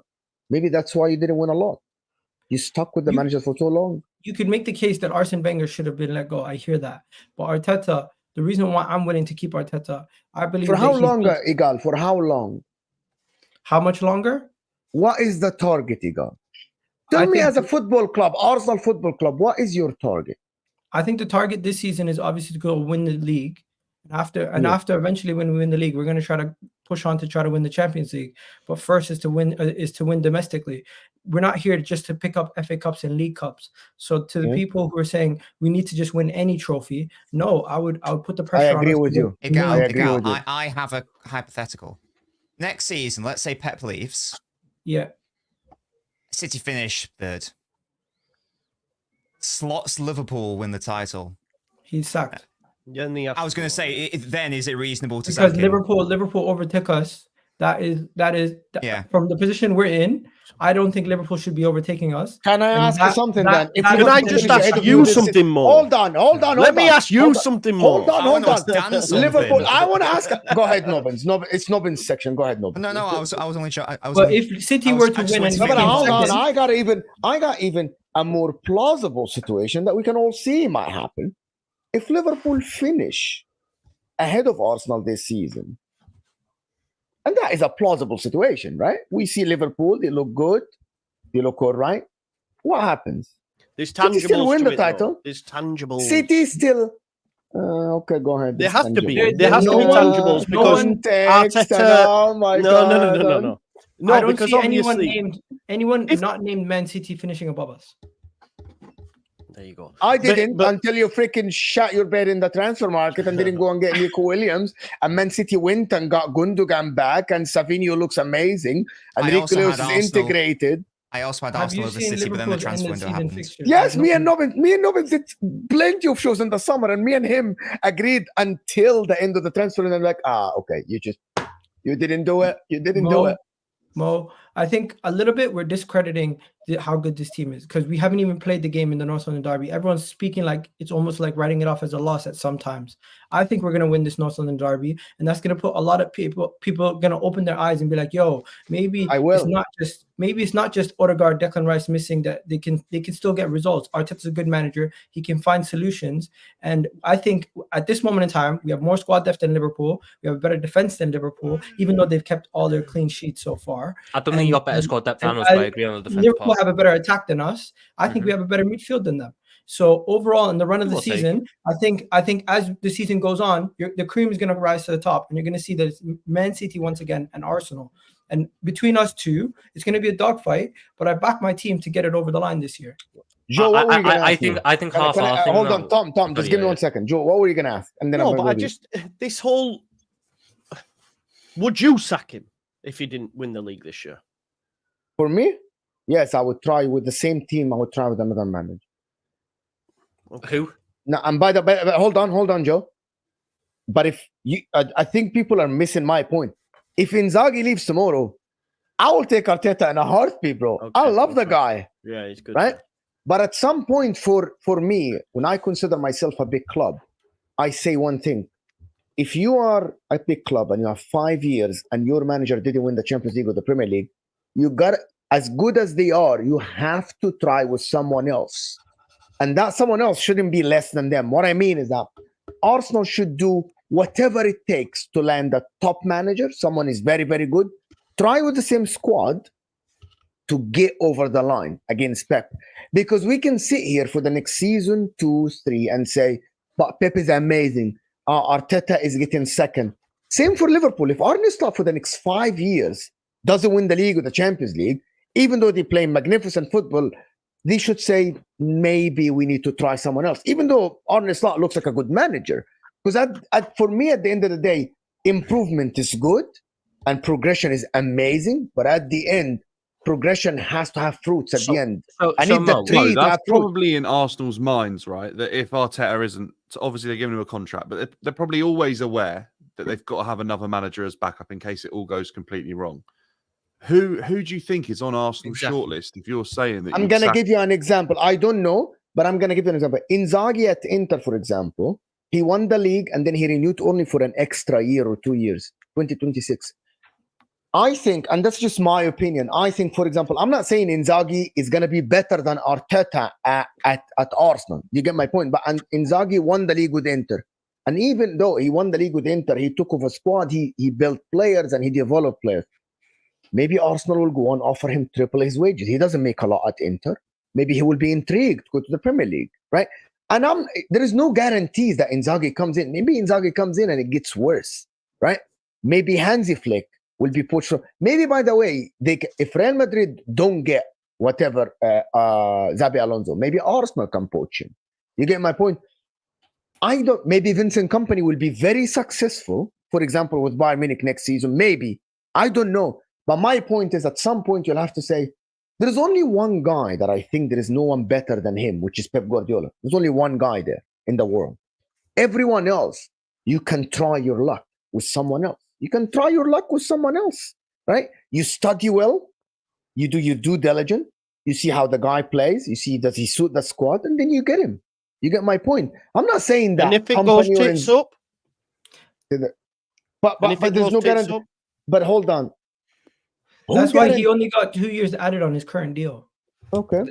Maybe that's why you didn't win a lot. You stuck with the You- manager for so long. You could make the case that Arsene Wenger should have been let go. I hear that. But Arteta, the reason why I'm willing to keep Arteta, I believe For that how he's long, built- Igal? For how long? How much longer? What is the target, Igal? Tell I me, think as a football club, Arsenal Football Club, what is your target? I think the target this season is obviously to go win the league. After eventually when we win the league, we're going to try to push on to try to win the Champions League. But first is to win domestically. We're not here just to pick up FA Cups and League Cups. So to the people who are saying we need to just win any trophy, no, I would put the pressure on. I agree with you. I agree with you. I have a hypothetical. Next season, let's say Pep leaves. Yeah. City finish 3rd. Slots Liverpool win the title. He's sacked. I was going to say, then is it reasonable to because sack him? Liverpool overtook us. That is Yeah. From the position we're in. I don't think Liverpool should be overtaking us. Can I ask you something then? If that- Can I that- just that- ask that- you something more? Hold on. Let me ask you hold on. something more. Hold on. I wanna ask Dan something. Liverpool. I want to ask. Go ahead, Nobbins. It's Nobbins' section. Go ahead, Nobbins. No, I was only. But if City were to win and No, but hold on. second, I got even a more plausible situation that we can all see might happen. If Liverpool finish ahead of Arsenal this season, and that is a plausible situation, right? We see Liverpool, they look good, they look all right. What happens? There's City still tangibles win to the it, though. title. There's tangibles. City still. Okay, go ahead. There has to be. Tangible. There has to be tangibles because Arteta. Oh my No. I No, don't because see anyone obviously. not named Man City finishing above us. There you go. I didn't but- until you freaking shot your bed in the transfer market and didn't go and get Nico Williams. And Man City went and got Gundogan back, and Savinho looks amazing. And I also Nicolas had is Arsenal. integrated. I also had Have Arsenal you over seen City, but then the Liverpool's transfer end of window season happened. fixtures? Yes, There's nothing- me and Nobbins did plenty of shows in the summer, and me and him agreed until the end of the transfer. And I'm like, okay, you didn't do it. You didn't do it. Mo, I think a little bit we're discrediting how good this team is because we haven't even played the game in the North London Derby. Everyone's speaking like it's almost like writing it off as a loss at some times. I think we're going to win this North London Derby, and that's going to put a lot of people going to open their eyes and be like, yo, maybe it's not just Odegaard, Declan Rice missing, that they can still get results. Arteta's a good manager. He can find solutions. And I think at this moment in time, we have more squad depth than Liverpool. We have a better defense than Liverpool, even though they've kept all their clean sheets so far. I don't think you got better squad depth than us, but I agree on the defense Liverpool part. have a better attack than us. I think we have a better midfield than them. So overall, in the run of the season, I think as the season goes on, the cream is going to rise to the top, and you're going to see that it's Man City once again and Arsenal. And between us two, it's going to be a dogfight. But I back my team to get it over the line this year. Joe, what were you going to ask? I think half our thing. Hold on, Tom. Just give me 1 second. Joe, what were you going to ask? And then No, but this whole. Would you sack him if he didn't win the league this year? For me, yes, I would try with the same team. I would try with another manager. Who? No, and by the way, hold on, Joe. But if I think people are missing my point. If Inzaghi leaves tomorrow, I will take Arteta in a heartbeat, bro. Okay, I love the guy. Yeah, he's good. Right? But at some point, for me, when I consider myself a big club, I say one thing. If you are a big club and you have 5 years and your manager didn't win the Champions League or the Premier League, you got, as good as they are, you have to try with someone else. And that someone else shouldn't be less than them. What I mean is that Arsenal should do whatever it takes to land a top manager. Someone is very, very good. Try with the same squad to get over the line against Pep. Because we can sit here for the next season, 2, 3, and say, but Pep is amazing. Arteta is getting second. Same for Liverpool. If Arne Slot for the next 5 years doesn't win the league or the Champions League, even though they play magnificent football, they should say, maybe we need to try someone else. Even though Arne Slot looks like a good manager. Because for me, at the end of the day, improvement is good and progression is amazing. But at the end, progression has to have fruits at the end. I So need the Mo, tree to that's have fruit. probably in Arsenal's minds, right? That if Arteta isn't, so obviously they're giving him a contract, but they're probably always aware that they've got to have another manager as backup in case it all goes completely wrong. Who do you think is on Arsenal's shortlist? If you're saying that, I'm gonna give you an example. I don't know, but I'm gonna give you an example. Inzaghi at Inter, for example, he won the league and then he renewed only for an extra year or 2 years, 2026. I think, and that's just my opinion, I think, for example, I'm not saying Inzaghi is going to be better than Arteta at Arsenal. You get my point? But Inzaghi won the league with Inter. And even though he won the league with Inter, he took over a squad, he built players and he developed players. Maybe Arsenal will go and offer him triple his wages. He doesn't make a lot at Inter. Maybe he will be intrigued to go to the Premier League, right? And there is no guarantees that Inzaghi comes in. Maybe Inzaghi comes in and it gets worse, right? Maybe Hansi Flick will be poached. Maybe, by the way, if Real Madrid don't get whatever Xabi Alonso, maybe Arsenal can poach him. You get my point? Maybe Vincent Kompany will be very successful, for example, with Bayern Munich next season. Maybe. I don't know. But my point is, at some point, you'll have to say, there's only one guy that I think there is no one better than him, which is Pep Guardiola. There's only one guy there in the world. Everyone else, you can try your luck with someone else. You can try your luck with someone else, right? You study well, you do your due diligence, you see how the guy plays, you see does he suit the squad, and then you get him. You get my point. I'm not saying that. And if it goes tits up, but there's no guarantee. But hold on. That's why he only got 2 years added on his current deal. Okay.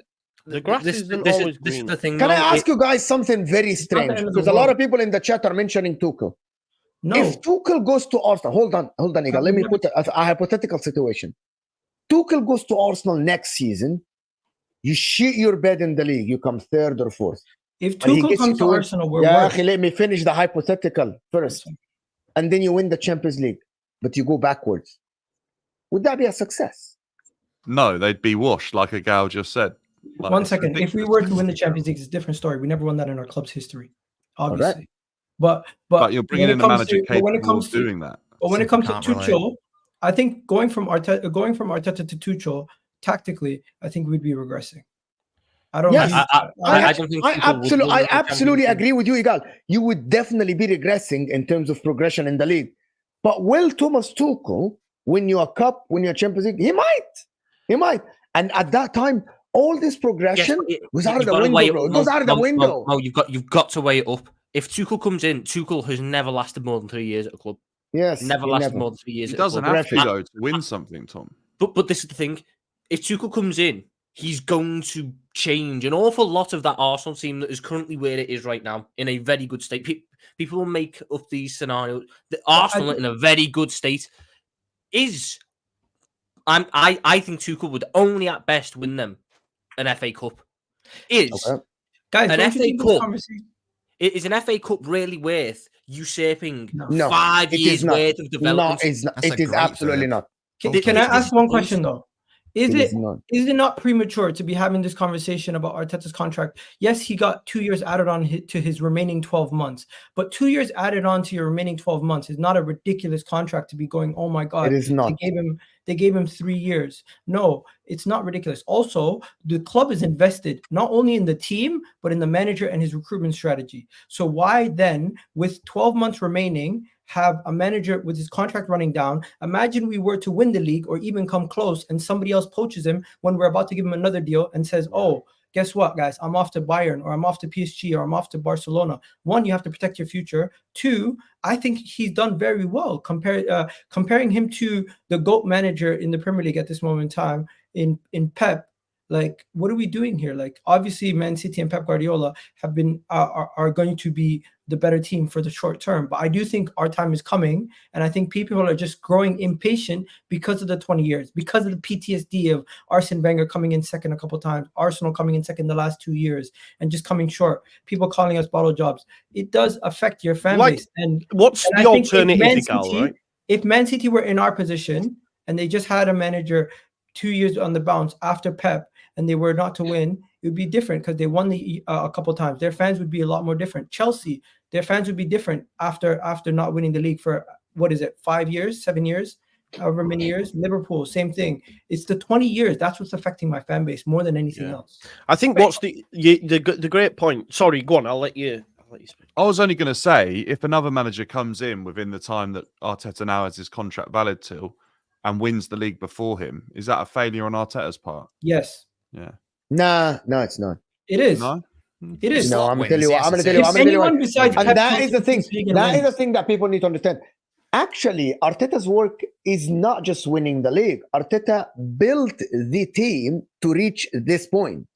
The grass isn't always green. This is the thing. Can I ask you guys something very strange? Because a lot of people in the chat are mentioning Tuchel. No. If Tuchel goes to Arsenal, hold on, Igal. Let me put a hypothetical situation. Tuchel goes to Arsenal next season. You shit your bed in the league. You come third or fourth. If Tuchel comes to Arsenal, we're worse. Let me finish the hypothetical first. And then you win the Champions League, but you go backwards. Would that be a success? No, they'd be washed, like Igal just said. Like, 1 second. If we were to win the Champions League, it's a different story. We never won that in our club's history, obviously. Right. But you're bringing in a manager capable of doing that. But when it comes to Tuchel, I think going from Arteta to Tuchel, tactically, I think we'd be regressing. I don't. Yes. I absolutely agree with you, Igal. You would definitely be regressing in terms of progression in the league. But will Thomas Tuchel win you a cup, win you a Champions League? He might. And at that time, all this progression was out of the window, bro. It goes out of the window. No, you've got to weigh it up. If Tuchel comes in, Tuchel has never lasted more than 3 years at a club. Yes, never lasted more than 3 years. He at a doesn't club. have to go to win something, Tom. But this is the thing: if Tuchel comes in, he's going to change an awful lot of that Arsenal team that is currently where it is right now, in a very good state. People will make up these scenarios. The Arsenal in a very good state is. I think Tuchel would only at best win them an FA Cup. Guys, an FA Cup. Is an FA Cup really worth usurping 5 years worth of development? No, it is absolutely not. Can I ask one question though? Is it not premature to be having this conversation about Arteta's contract? Yes, he got 2 years added on to his remaining 12 months, but 2 years added on to your remaining 12 months is not a ridiculous contract to be going, oh my God. It is not. They gave him 3 years. No, it's not ridiculous. Also, the club is invested not only in the team, but in the manager and his recruitment strategy. So why then, with 12 months remaining, have a manager with his contract running down? Imagine we were to win the league or even come close and somebody else poaches him when we're about to give him another deal and says, oh, guess what, guys? I'm off to Bayern or I'm off to PSG or I'm off to Barcelona. One, you have to protect your future. Two, I think he's done very well. Comparing him to the GOAT manager in the Premier League at this moment in time in Pep. Like, what are we doing here? Like, obviously, Man City and Pep Guardiola have been are going to be the better team for the short term. But I do think our time is coming, and I think people are just growing impatient because of the 20 years, because of the PTSD of Arsene Wenger coming in second a couple of times, Arsenal coming in second the last 2 years, and just coming short. People calling us bottle jobs. It does affect your fan base. And what's the alternative, right? If Man City were in our position and they just had a manager 2 years on the bounce after Pep, and they were not to win, it would be different because they won a couple times. Their fans would be a lot more different. Chelsea, their fans would be different after not winning the league for, 5 years, 7 years? however many years. Liverpool, same thing. It's the 20 years. That's what's affecting my fan base more than anything else. I think what's the great point. Sorry, go on. I'll let you speak. I was only going to say, if another manager comes in within the time that Arteta now has his contract valid till and wins the league before him, is that a failure on Arteta's part? Yes. Yeah. No, it's not. It is. No? It is. No, I'm going to tell you what. If anyone besides And Pep that comes is the to thing. this league and That is wins, the thing that people need to understand. Actually, Arteta's work is not just winning the league. Arteta built the team to reach this point.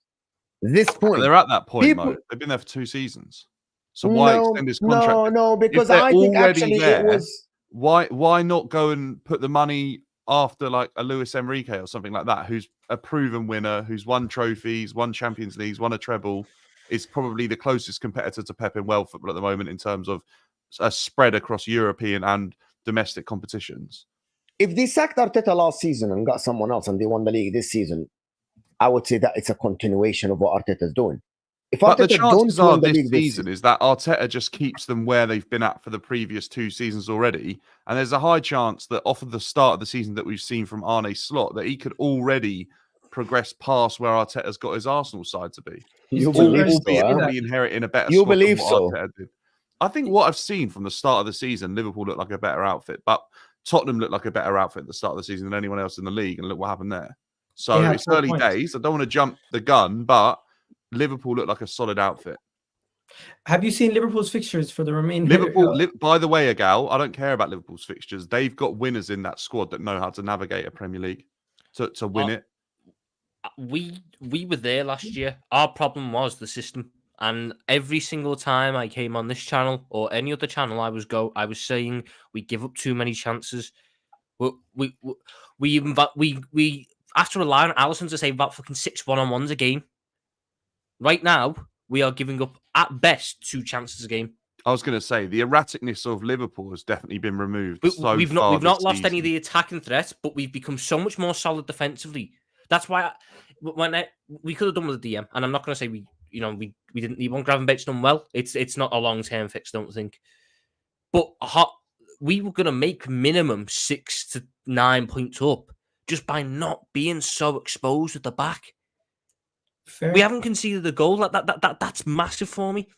This point. They're at that point, People- Mo. They've been there for 2 seasons. So why extend his contract? No, because they're I think already actually there, it was. Why not go and put the money after like a Luis Enrique or something like that, who's a proven winner, who's won trophies, won Champions Leagues, won a treble, is probably the closest competitor to Pep in world football at the moment in terms of a spread across European and domestic competitions. If they sacked Arteta last season and got someone else and they won the league this season, I would say that it's a continuation of what Arteta's doing. If But the Arteta chances don't are win the this league season is that Arteta just keeps them where they've been at for the previous 2 seasons already. And there's a high chance that off of the start of the season that we've seen from Arne Slot, that he could already progress past where Arteta's got his Arsenal side to be. You still believe so, Albeit huh? probably inheriting a better You squad believe than what so? Arteta did. I think what I've seen from the start of the season, Liverpool looked like a better outfit, but Tottenham looked like a better outfit at the start of the season than anyone else in the league. And look what happened there. So They had it's 4 early points. days. I don't want to jump the gun, but Liverpool looked like a solid outfit. have you seen Liverpool's fixtures for the remaining? Liverpool, by the way, Agal, I don't care about Liverpool's fixtures. They've got winners in that squad that know how to navigate a Premier League to win it. We were there last year. Our problem was the system, and every single time I came on this channel or any other channel, I was saying we give up too many chances. We after relying on Alisson to save about fucking 6 1-on-1s a game. Right now, we are giving up at best 2 chances a game. I was going to say the erraticness of Liverpool has definitely been removed. But we've not lost any of the attacking threats, but we've become so much more solid defensively. That's why we could have done with the DM, and I'm not going to say we didn't. You won't Gravenberch done well. It's not a long term fix, don't think. But we were going to make minimum 6 to 9 points up just by not being so exposed at the back. Fair. We haven't conceded a goal. That's massive for me.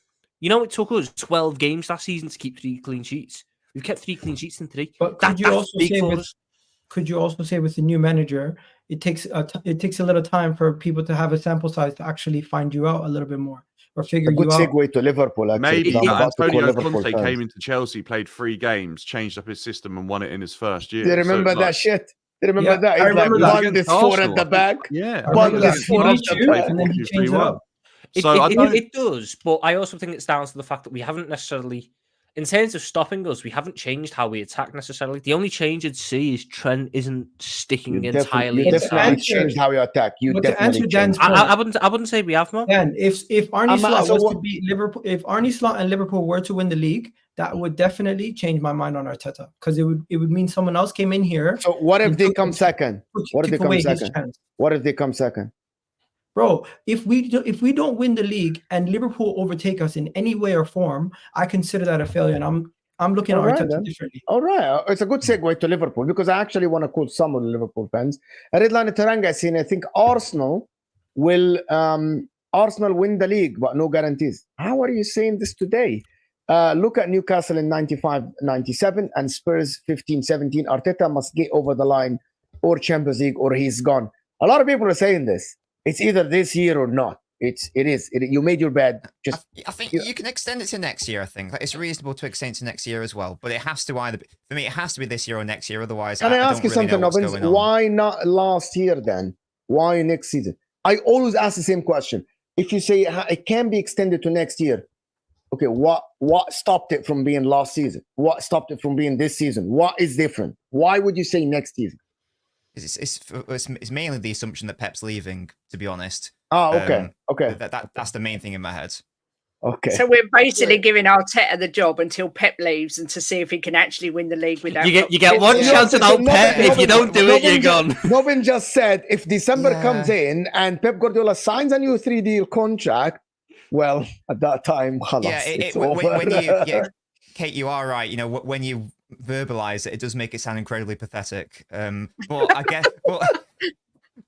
You know, it took us 12 games last season to keep 3 clean sheets. We've kept 3 clean sheets in 3. But could you also say with the new manager, it takes a little time for people to have a sample size to actually find you out a little bit more or figure you out. Good segue to Liverpool. Actually, Maybe because I'm about to call Antonio Liverpool Conte fans. came into Chelsea, played 3 games, changed up his system, and won it in his first year. Do you remember So, that shit? Do you remember Yeah, that? I It's remember like that. one this Against 4 at Arsenal, the back. Yeah, I One remember that. this He 4 at beat the you, back. and then he changed it up. It does, but I also think it's down to the fact that we haven't necessarily, in terms of stopping us, we haven't changed how we attack necessarily. The only change I'd see is Trent isn't sticking entirely. You It's definitely answered- changed how you attack. You But to definitely answer Dan's changed. point, I wouldn't say we have more. Dan, if Arne I'm- Slot so was what- to beat Liverpool, if Arne Slot and Liverpool were to win the league, that would definitely change my mind on Arteta because it would mean someone else came in here. So what if and they took- come second? What if they took away come his second? chance. What if they come second? Bro, if we don't win the league and Liverpool overtake us in any way or form, I consider that a failure, and I'm looking at All right, Arteta then. differently. All right, it's a good segue to Liverpool because I actually want to call some of the Liverpool fans. Redline Taranga saying I think Arsenal will win the league, but no guarantees. How are you saying this today? Look at Newcastle in 95-97 and Spurs 15-17. Arteta must get over the line or Champions League or he's gone. A lot of people are saying this. It's either this year or not. It is. You made your bed. Just I think you can extend it to next year. I think it's reasonable to extend it to next year as well. But it has to either for me. It has to be this year or next year. Otherwise, Can I ask don't you really know something, what's Nobbins? going on. Why not last year then? Why next season? I always ask the same question. If you say it can be extended to next year, okay, what stopped it from being last season? What stopped it from being this season? What is different? Why would you say next season? It's mainly the assumption that Pep's leaving. To be honest. Oh, okay, okay, That's the main thing in my head. okay. So we're basically giving Arteta the job until Pep leaves and to see if he can actually win the league without. You get one Yeah. chance without No, Pep. no, If you no, don't do it, you're gone. Robin just said if December Yeah. comes in and Pep Guardiola signs a new 3-deal contract, well, at that time, Yeah, it's over. Kate, you are right. You know, when you verbalize it, it does make it sound incredibly pathetic. But I guess,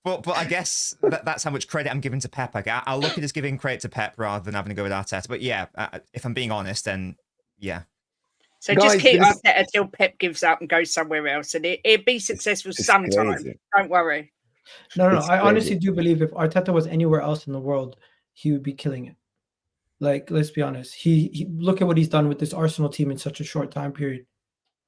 but I guess that's how much credit I'm giving to Pep. I'll look at it as giving credit to Pep rather than having to go with Arteta. But yeah, if I'm being honest, then yeah. So Guys, just keep this- Arteta until Pep gives up and goes somewhere else, and it'd be successful sometime. crazy. Don't worry. No. It's I honestly crazy. do believe if Arteta was anywhere else in the world, he would be killing it. Like, let's be honest. He look at what he's done with this Arsenal team in such a short time period.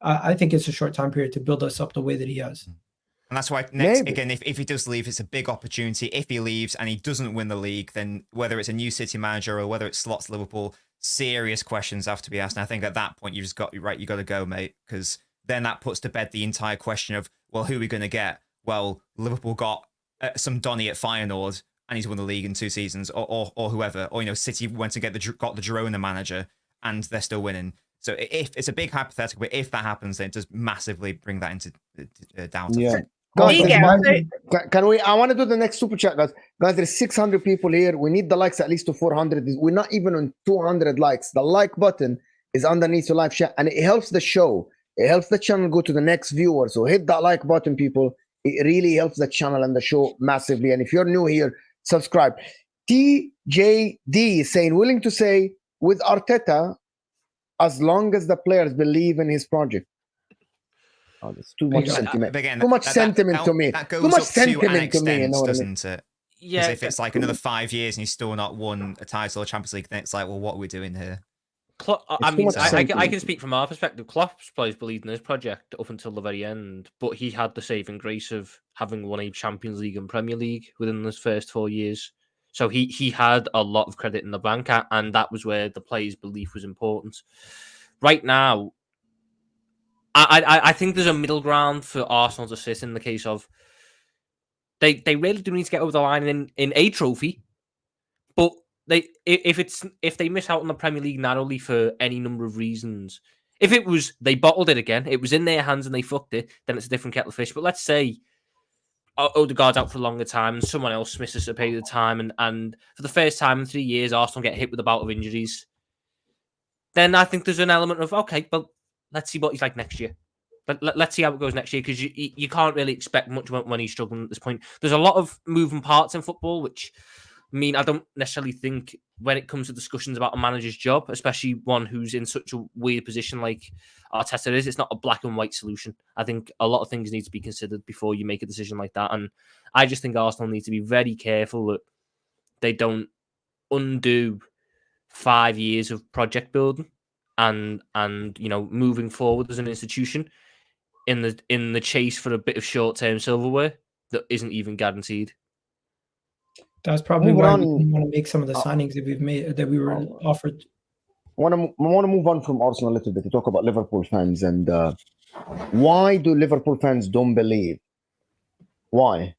I think it's a short time period to build us up the way that he has. And that's why again, if he does leave, it's a big opportunity. If he leaves and he doesn't win the league, then whether it's a new City manager or whether it slots Liverpool, serious questions have to be asked. And I think at that point, you got to go, mate, because then that puts to bed the entire question of, well, who are we going to get? Well, Liverpool got some Donny at Feyenoord, and he's won the league in 2 seasons, or whoever, or City went to got the Girona manager, and they're still winning. So if it's a big hypothetical, but if that happens, then it does massively bring that into doubt. Yeah. Also, Guys, Miguel, can we? I want to do the next super chat, guys. Guys, there's 600 people here. We need the likes at least to 400. We're not even on 200 likes. The like button is underneath the live chat, and it helps the show. It helps the channel go to the next viewer. So hit that like button, people. It really helps the channel and the show massively. And if you're new here, subscribe. TJD is saying, willing to say, with Arteta, as long as the players believe in his project. Oh, that's too much sentiment. Again, Too much sentiment to me. That goes Too much up to sentiment an to me. You extent, know what I mean? doesn't it? Yeah, Because if it's like another 5 years and he's still not won a title or Champions League, then it's like, well, what are we doing here? I too mean, much I sentiment. can speak from our perspective. Klopp's players believed in his project up until the very end, but he had the saving grace of having won a Champions League and Premier League within his first 4 years. So he had a lot of credit in the bank, and that was where the players' belief was important. Right now, I think there's a middle ground for Arsenal to sit in the case of they really do need to get over the line in a trophy, but if they miss out on the Premier League narrowly for any number of reasons, if it was they bottled it again, it was in their hands and they fucked it, then it's a different kettle of fish. But let's say Odegaard's out for a longer time and someone else misses a period of time, and for the first time in 3 years, Arsenal get hit with a bout of injuries, then I think there's an element of, okay, well, let's see what he's like next year. Let's see how it goes next year, because you can't really expect much when he's struggling at this point. There's a lot of moving parts in football, which mean I don't necessarily think when it comes to discussions about a manager's job, especially one who's in such a weird position like Arteta is, it's not a black and white solution. I think a lot of things need to be considered before you make a decision like that. And I just think Arsenal need to be very careful that they don't undo 5 years of project building and moving forward as an institution in the chase for a bit of short-term silverware that isn't even guaranteed. That's probably Moving why on. we didn't want to make some of the signings that we've made, that we were offered. I want to move on from Arsenal a little bit to talk about Liverpool fans and why do Liverpool fans don't believe? Why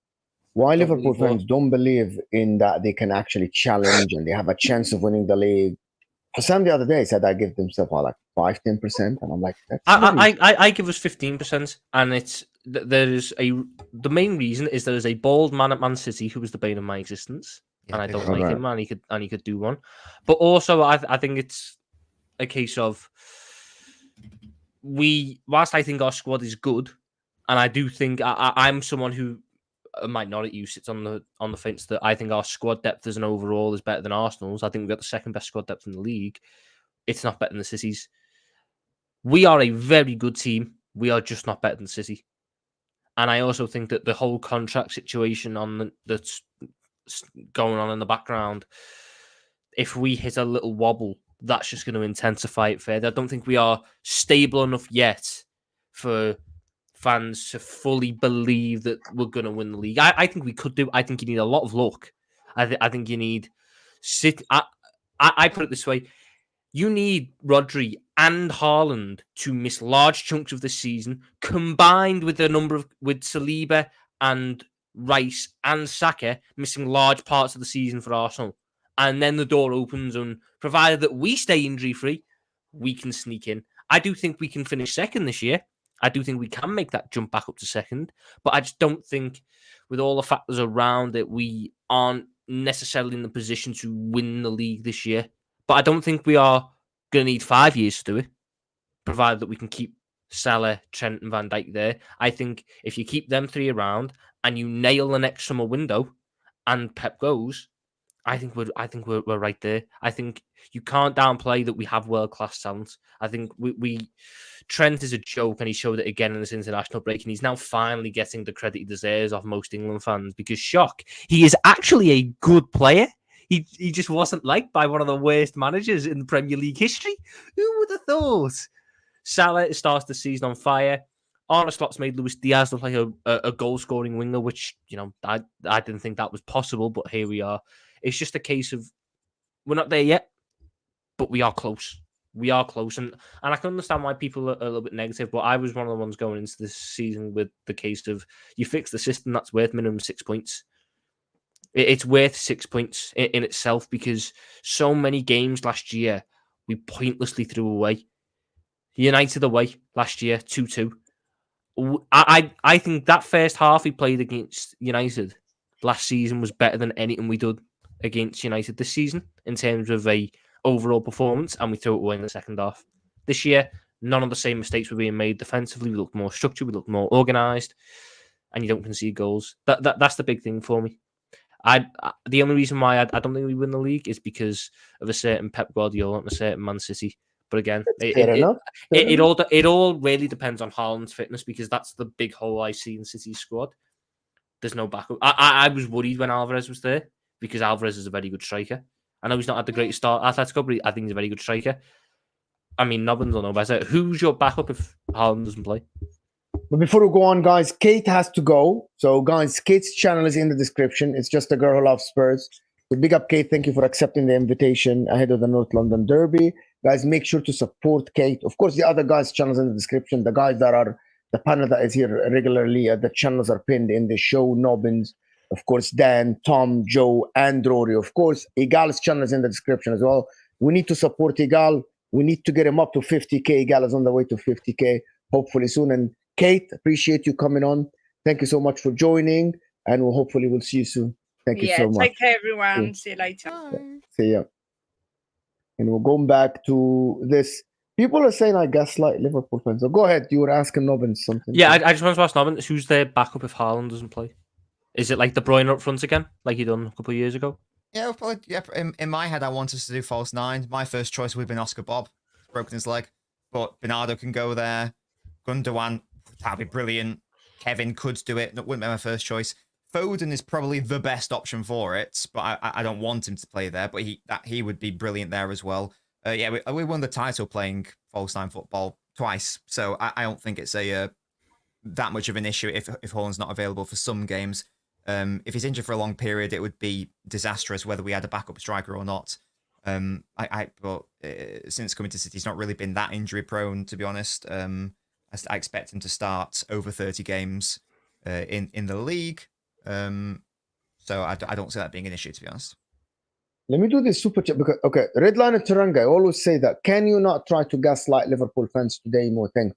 Liverpool fans don't believe in that they can actually challenge and they have a chance of winning the league? HUSAM the other day said I give themselves like 5-10%, and I'm like, that's I give us 15%, and it's the main reason is there is a bald man at Man City who was the bane of my existence, and I don't like him, and he could do one. But also, I think it's a case of whilst I think our squad is good, and I do think I'm someone who a minority who sits on the fence that I think our squad depth as an overall is better than Arsenal's. I think we've got the second best squad depth in the league. It's not better than the City's. We are a very good team. We are just not better than City. And I also think that the whole contract situation that's going on in the background, if we hit a little wobble, that's just going to intensify it further. I don't think we are stable enough yet for fans to fully believe that we're going to win the league. I think we could do. I think you need a lot of luck. I think you need I put it this way: you need Rodri and Haaland to miss large chunks of the season, combined with with Saliba and Rice and Saka missing large parts of the season for Arsenal, and then the door opens, and provided that we stay injury free, we can sneak in. I do think we can finish second this year. I do think we can make that jump back up to second, but I just don't think, with all the factors around it, we aren't necessarily in the position to win the league this year. But I don't think we are going to need 5 years to do it, provided that we can keep Salah, Trent, and Van Dijk there. I think if you keep them 3 around and you nail the next summer window, and Pep goes, I think we're right there. I think you can't downplay that we have world-class talent. I think we Trent is a joke, and he showed it again in this international break, and he's now finally getting the credit he deserves off most England fans, because shock, he is actually a good player. He just wasn't liked by one of the worst managers in Premier League history. Who would have thought? Salah starts the season on fire. Arne Slot's made Luis Diaz look like a goal-scoring winger, which, I didn't think that was possible, but here we are. It's just a case of we're not there yet, but we are close. We are close. And I can understand why people are a little bit negative, but I was one of the ones going into this season with the case of you fix the system, that's worth minimum 6 points. It's worth 6 points in itself, because so many games last year we pointlessly threw away. United away last year, 2-2. I think that first half we played against United last season was better than anything we did against United this season in terms of a overall performance, and we threw it away in the second half. This year, none of the same mistakes were being made defensively. We looked more structured, we looked more organised, and you don't concede goals. That's the big thing for me. The only reason why I don't think we win the league is because of a certain Pep Guardiola and a certain Man City. But again, it all really depends on Haaland's fitness, because that's the big hole I see in City's squad. There's no backup. I was worried when Alvarez was there, because Alvarez is a very good striker. I know he's not had the greatest start at Atletico, but I think he's a very good striker. I mean, Nobbins will know better. Who's your backup if Haaland doesn't play? But before we go on, guys, Kate has to go. So, guys, Kate's channel is in the description. It's just a girl who loves Spurs. So, big up, Kate. Thank you for accepting the invitation ahead of the North London Derby. Guys, make sure to support Kate. Of course, the other guys' channels in the description. The guys that are the panel that is here regularly, the channels are pinned in the show. Nobbins, of course, Dan, Tom, Joe, and Rory. Of course, Igal's channel is in the description as well. We need to support Igal. We need to get him up to 50K. Igal is on the way to 50K, hopefully soon. And Kate, appreciate you coming on. Thank you so much for joining, and we'll see you soon. Thank you so much. Take care, everyone. See you later. See ya. And we're going back to this. People are saying I gaslight Liverpool fans. So go ahead. You were asking Nobbins something. Yeah, I just wanted to ask Nobbins, who's their backup if Haaland doesn't play? Is it like De Bruyne up front again, like he done a couple of years ago? Yeah, probably. Yeah, in my head, I want us to do false 9. My first choice would have been Oscar Bob. He's broken his leg. But Bernardo can go there. Gundogan, that'd be brilliant. Kevin could do it. That wouldn't be my first choice. Foden is probably the best option for it, but I don't want him to play there. But he would be brilliant there as well. Yeah, we won the title playing false 9 football twice, so I don't think it's that much of an issue if Haaland's not available for some games. If he's injured for a long period, it would be disastrous whether we had a backup striker or not. But since coming to City, he's not really been that injury prone, to be honest. I expect him to start over 30 games in the league. So I don't see that being an issue, to be honest. Let me do this super chat because Redline and Taranga, I always say that. Can you not try to gaslight Liverpool fans today more things?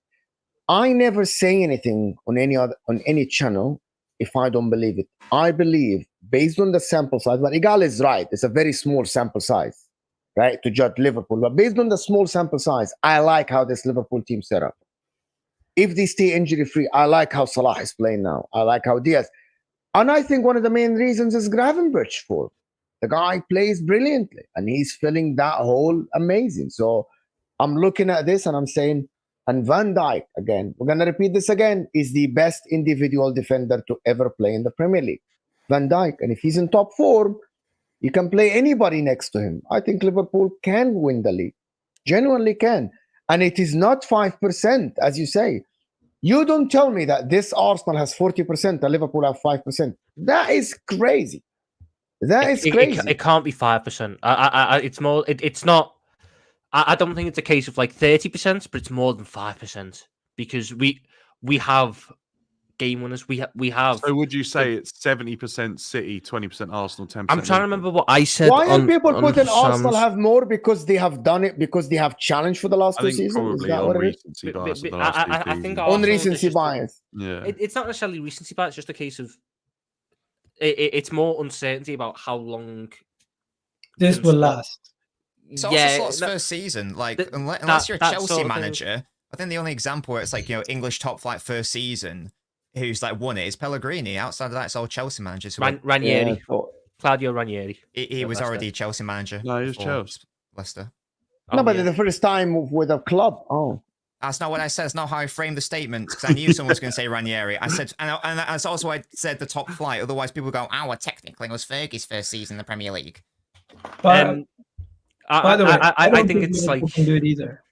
I never say anything on any channel if I don't believe it. I believe based on the sample size, but Igal is right. It's a very small sample size, right, to judge Liverpool. But based on the small sample size, I like how this Liverpool team set up. If they stay injury-free, I like how Salah is playing now. I like how Diaz. And I think one of the main reasons is Gravenberch for. The guy plays brilliantly, and he's filling that hole amazing. So I'm looking at this, and I'm saying, and Van Dijk, again, we're going to repeat this again, is the best individual defender to ever play in the Premier League. Van Dijk. And if he's in top form, you can play anybody next to him. I think Liverpool can win the league. Genuinely can. And it is not 5%, as you say. You don't tell me that this Arsenal has 40% and Liverpool have 5%. That is crazy. That is crazy. It can't be 5%. It's more. It's not. I don't think it's a case of like 30%, but it's more than 5% because we have game winners. We have. So would you say it's 70% City, 20% Arsenal, 10%? I'm trying to remember what I said. Why are people putting Arsenal have more? Because they have done it. Because they have challenged for the last 2 seasons. Probably is that on what it is? recency bias. I think on recency bias. Yeah, it's not necessarily recency bias. It's just a case of it's more uncertainty about how long this will last. It's also Slot's first season. Like, unless you're a Chelsea manager, I think the only example where it's like, English top flight first season who's like won it is Pellegrini. Outside of that, it's all Chelsea managers. Ranieri. Yeah, Claudio Ranieri. He was already Chelsea manager. No, he was before Chelsea. Leicester. no, Oh, but yeah. the first time with a club. Oh, That's not what I said. That's not how I framed the statement because I knew someone was going to say Ranieri. I said, and that's also why I said the top flight. Otherwise, people go, "Oh, well, technically, it was Fergie's first season in the Premier League." But by the way, I don't think it's Liverpool like can do it either.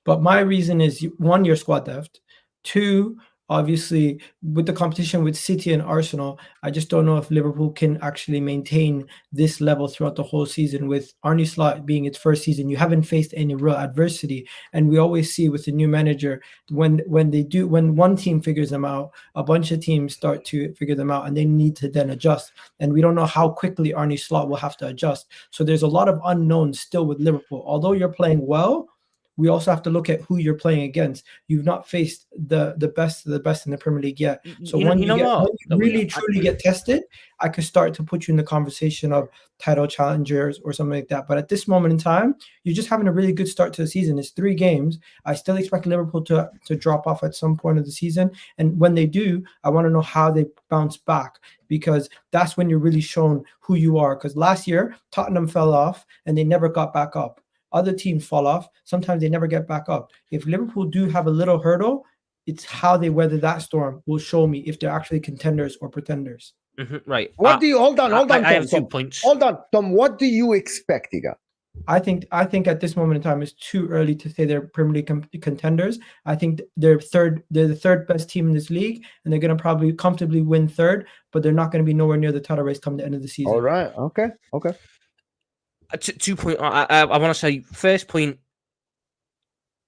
But my reason is one, your squad depth. Two, obviously, with the competition with City and Arsenal, I just don't know if Liverpool can actually maintain this level throughout the whole season. With Arne Slot being its first season, you haven't faced any real adversity, and we always see with the new manager when one team figures them out, a bunch of teams start to figure them out, and they need to then adjust. And we don't know how quickly Arne Slot will have to adjust. So there's a lot of unknowns still with Liverpool. Although you're playing well, we also have to look at who you're playing against. You've not faced the best of the best in the Premier League yet. So when you really truly get tested, I could start to put you in the conversation of title challengers or something like that. But at this moment in time, you're just having a really good start to the season. It's 3 games. I still expect Liverpool to drop off at some point of the season. And when they do, I want to know how they bounce back, because that's when you're really shown who you are. Because last year, Tottenham fell off and they never got back up. Other teams fall off. Sometimes they never get back up. If Liverpool do have a little hurdle, it's how they weather that storm will show me if they're actually contenders or pretenders. Right. what do you hold on? Tom, I have 2 Tom. points. Hold on, Tom. What do you expect, Iga? I think at this moment in time it's too early to say they're Premier League contenders. I think they're the third best team in this league, and they're going to probably comfortably win third, but they're not going to be nowhere near the title race come the end of the season. All right. Okay. 2 point. I want to say first point.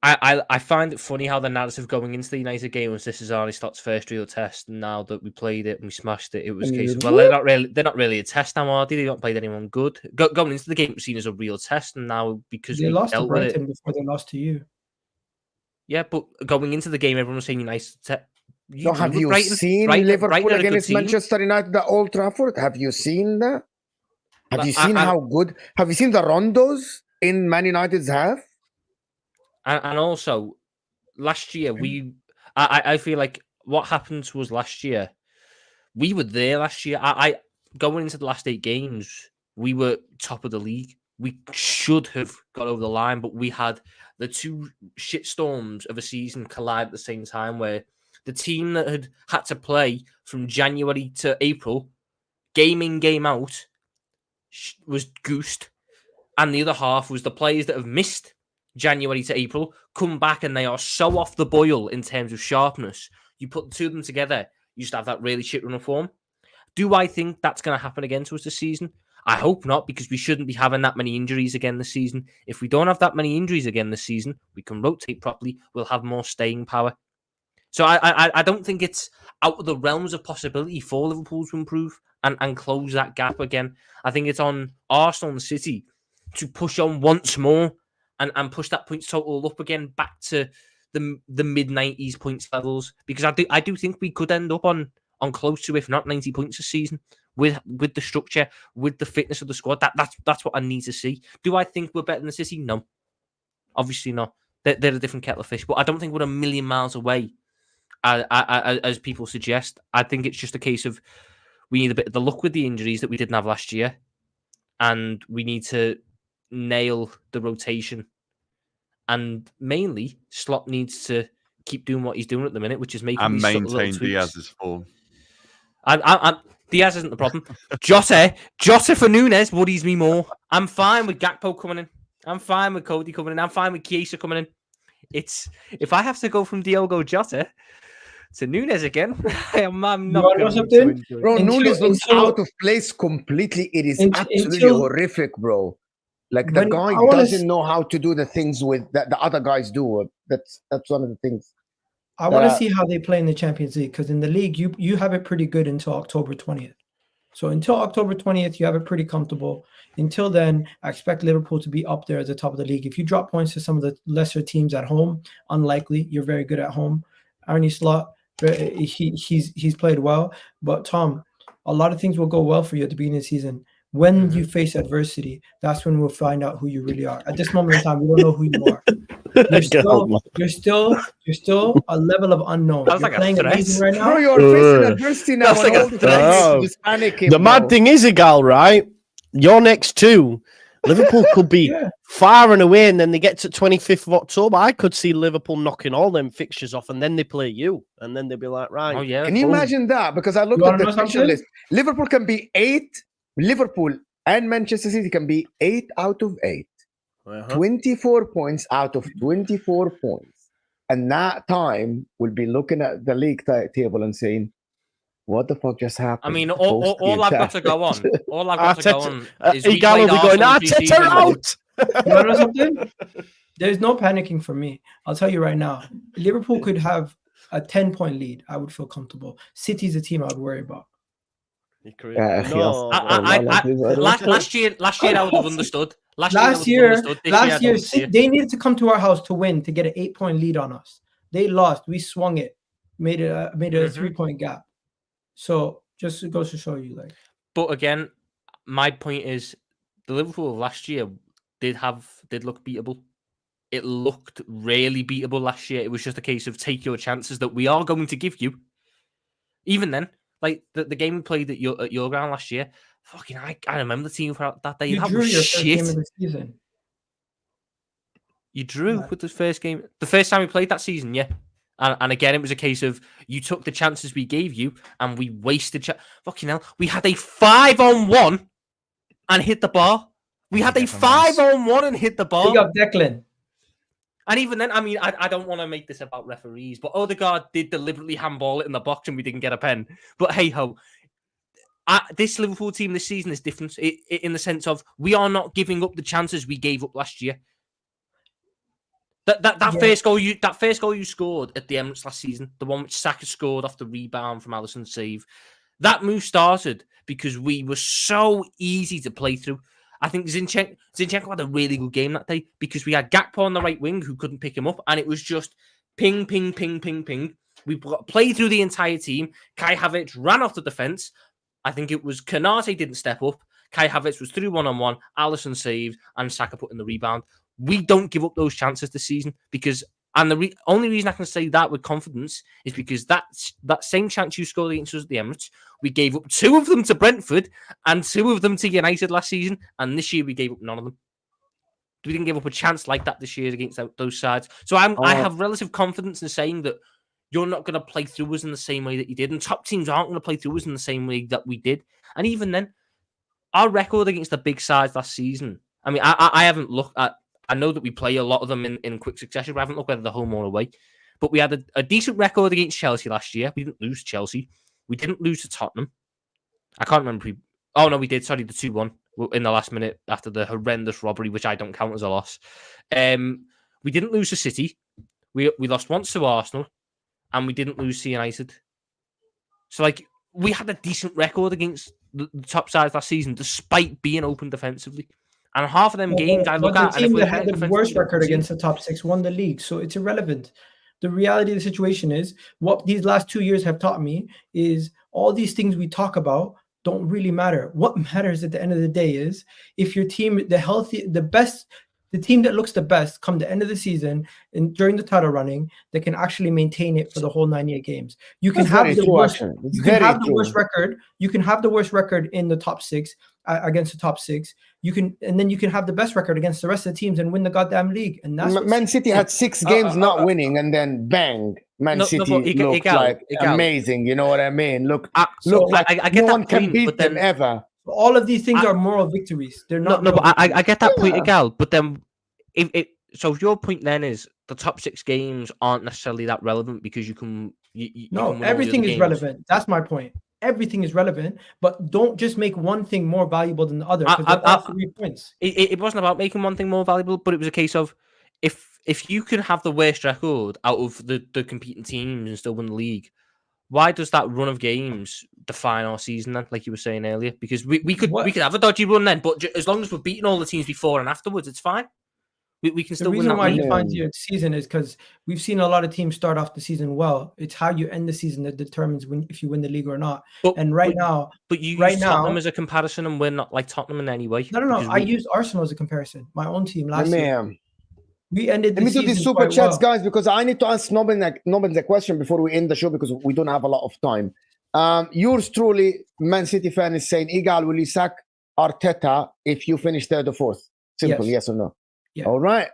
I find it funny how the narrative going into the United game was this is Arne Slot's first real test, and now that we played it and we smashed it, it was a case of, well, they're not really a test now, are they? They don't played anyone good. Going into the game, it was seen as a real test, and now because they lost to dealt with Brighton it, before they lost to you. yeah. But going into the game, everyone was saying United. So have you seen Liverpool against Manchester United at Old Trafford? Have you seen that? Have you seen how good? Have you seen the rondos in Man United's half? And also, last year I feel like what happened to us last year, we were there last year. I going into the last 8 games, we were top of the league. We should have got over the line, but we had the 2 shitstorms of a season collide at the same time, where the team that had to play from January to April, game in, game out, was goosed, and the other half was the players that have missed January to April come back and they are so off the boil in terms of sharpness. You put the 2 of them together, you just have that really shit run of form. Do I think that's going to happen again to us this season? I hope not, because we shouldn't be having that many injuries again this season. If we don't have that many injuries again this season, we can rotate properly, we'll have more staying power. So I don't think it's out of the realms of possibility for Liverpool to improve and close that gap again. I think it's on Arsenal and City to push on once more and push that points total up again back to the mid-90s points levels, because I do think we could end up on close to, if not 90 points this season with the structure, with the fitness of the squad. That's what I need to see. Do I think we're better than City? No, obviously not. They're a different kettle of fish, but I don't think we're a million miles away, as people suggest. I think it's just a case of we need a bit of the luck with the injuries that we didn't have last year, and we need to nail the rotation, and mainly Slot needs to keep doing what he's doing at the minute, which is making and these maintain subtle Diaz's form. Diaz isn't the problem. Jota for Nunes worries me more. I'm fine with Gakpo coming in. I'm fine with Cody coming in. I'm fine with Chiesa coming in. It's if I have to go from Diogo Jota to Nunes again, I'm not going to. Bro, Nunes looks out of place completely. It is absolutely horrific, bro. Like the guy doesn't know how to do the things that the other guys do. That's one of the things. I want to see how they play in the Champions League, because in the league you have it pretty good until October 20th. So until October 20th, you have it pretty comfortable. Until then, I expect Liverpool to be up there at the top of the league. If you drop points to some of the lesser teams at home, unlikely. You're very good at home. Arne Slot, he's played well. But Tom, a lot of things will go well for you at the beginning of the season. When you face adversity, that's when we'll find out who you really are. At this moment in time, we don't know who you are. You're still a level of unknown. That's You're like a playing threat. amazing right Bro, now. you're facing adversity now. That's And like a all the threat. fans Oh. just panicking. The mad bro. thing is, Igal, right? Your next two, Liverpool could be Yeah. far and away, and then they get to 25th of October. I could see Liverpool knocking all them fixtures off, and then they play you, and then they'll be like, right. Oh yeah. Can you boom. imagine that? Because I looked You at wanna the know fixture something? list. Liverpool can be 8. Liverpool and Manchester City can be 8 out of 8. Uh-huh. 24 points out of 24 points. And that time we'll be looking at the league table and saying, what the fuck just happened? I mean, all I've got to go on, all I've got to go on is we Igal will played be going, Arsenal Arteta pre-season. out! You want to know something? There's no panicking for me. I'll tell you right now. Liverpool could have a 10-point lead. I would feel comfortable. City's a team I would worry about. No, Last year I would have understood. Last year, they needed to come to our house to win, to get an 8-point lead on us. They lost. We swung it, made it a 3-point gap. So just goes to show you, like. But again, my point is, the Liverpool of last year did look beatable. It looked really beatable last year. It was just a case of take your chances that we are going to give you. Even then, like the game we played at your ground last year, fucking, I remember the team for that day. You that drew was your first shit. game of the season. You drew with the first game. The first time we played that season, yeah. And again, it was a case of you took the chances we gave you and we wasted. Fucking hell. We had a 5-on-1 and hit the bar. We had a 5-on-1 and hit the bar. Big up Declan. And even then, I mean, I don't want to make this about referees, but Odegaard did deliberately handball it in the box and we didn't get a pen. But hey-ho. This Liverpool team this season is different in the sense of we are not giving up the chances we gave up last year. First goal you scored at the Emirates last season, the one which Saka scored off the rebound from Alisson's save, that move started because we were so easy to play through. I think Zinchenko had a really good game that day because we had Gakpo on the right wing who couldn't pick him up, and it was just ping, ping, ping, ping, ping. We played through the entire team. Kai Havertz ran off the defence. I think it was Konate didn't step up. Kai Havertz was through 1-on-1. Alisson saved, and Saka put in the rebound. We don't give up those chances this season because, and the only reason I can say that with confidence is because that same chance you scored against us at the Emirates, we gave up 2 of them to Brentford and 2 of them to United last season, and this year we gave up none of them. We didn't give up a chance like that this year against those sides. So I have relative confidence in saying that you're not going to play through us in the same way that you did, and top teams aren't going to play through us in the same way that we did. And even then, our record against the big sides last season, I mean, I haven't looked at. I know that we play a lot of them in quick succession, but I haven't looked whether they're home or away. But we had a decent record against Chelsea last year. We didn't lose to Chelsea. We didn't lose to Tottenham. I can't remember. Oh, no, we did. Sorry, the 2-1 in the last minute after the horrendous robbery, which I don't count as a loss. We didn't lose to City. We lost once to Arsenal, and we didn't lose to United. So, like, we had a decent record against the top sides last season, despite being open defensively. And half of them games I look at, the team that had the worst record against the top 6 won the league, so it's irrelevant. The reality of the situation is what these last 2 years have taught me is all these things we talk about don't really matter. What matters at the end of the day is if your team, the team that looks the best come the end of the season and during the title running, that can actually maintain it for the whole 98 games. You can have the worst. You can have the worst record. You can have the worst record in the top 6 against the top 6. And then you can have the best record against the rest of the teams and win the goddamn league. And that's Man City had 6 games not winning, and then bang, City looked like amazing. You know what I mean? Look like I get no that one can point, beat but then, them ever. All of these things are moral victories. They're not. No, but I get that point, Igal. But then, so your point then is the top 6 games aren't necessarily that relevant because you can. Everything is relevant. That's my point. Everything is relevant, but don't just make one thing more valuable than the other. All 3 points. It wasn't about making one thing more valuable, but it was a case of if you can have the worst record out of the competing teams and still win the league, why does that run of games define our season then, like you were saying earlier? Because we could have a dodgy run then, but as long as we're beating all the teams before and afterwards, it's fine. We can still win that league. The reason why it defines your season is because we've seen a lot of teams start off the season well. It's how you end the season that determines if you win the league or not. But you use Tottenham as a comparison, and we're not like Tottenham in any way. No. I used Arsenal as a comparison. My own team last year. We ended the Let me do season these super quite chats, well. guys, because I need to ask Nobin a question before we end the show because we don't have a lot of time. Yours truly, Man City fan, is saying, Igal, will you sack Arteta if you finish third or fourth? Simple, yes or no? Yeah. All right.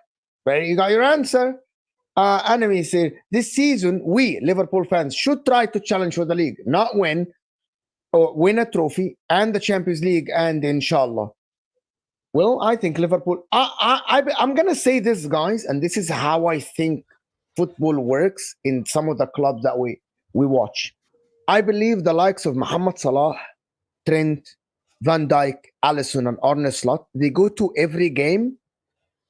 There you got your answer. Enemy said, this season, we, Liverpool fans, should try to challenge for the league, not win, or win a trophy and the Champions League, and inshallah. Well, I think Liverpool. I'm gonna say this, guys, and this is how I think football works in some of the clubs that we watch. I believe the likes of Mohamed Salah, Trent, Van Dijk, Alisson, and Arne Slot, they go to every game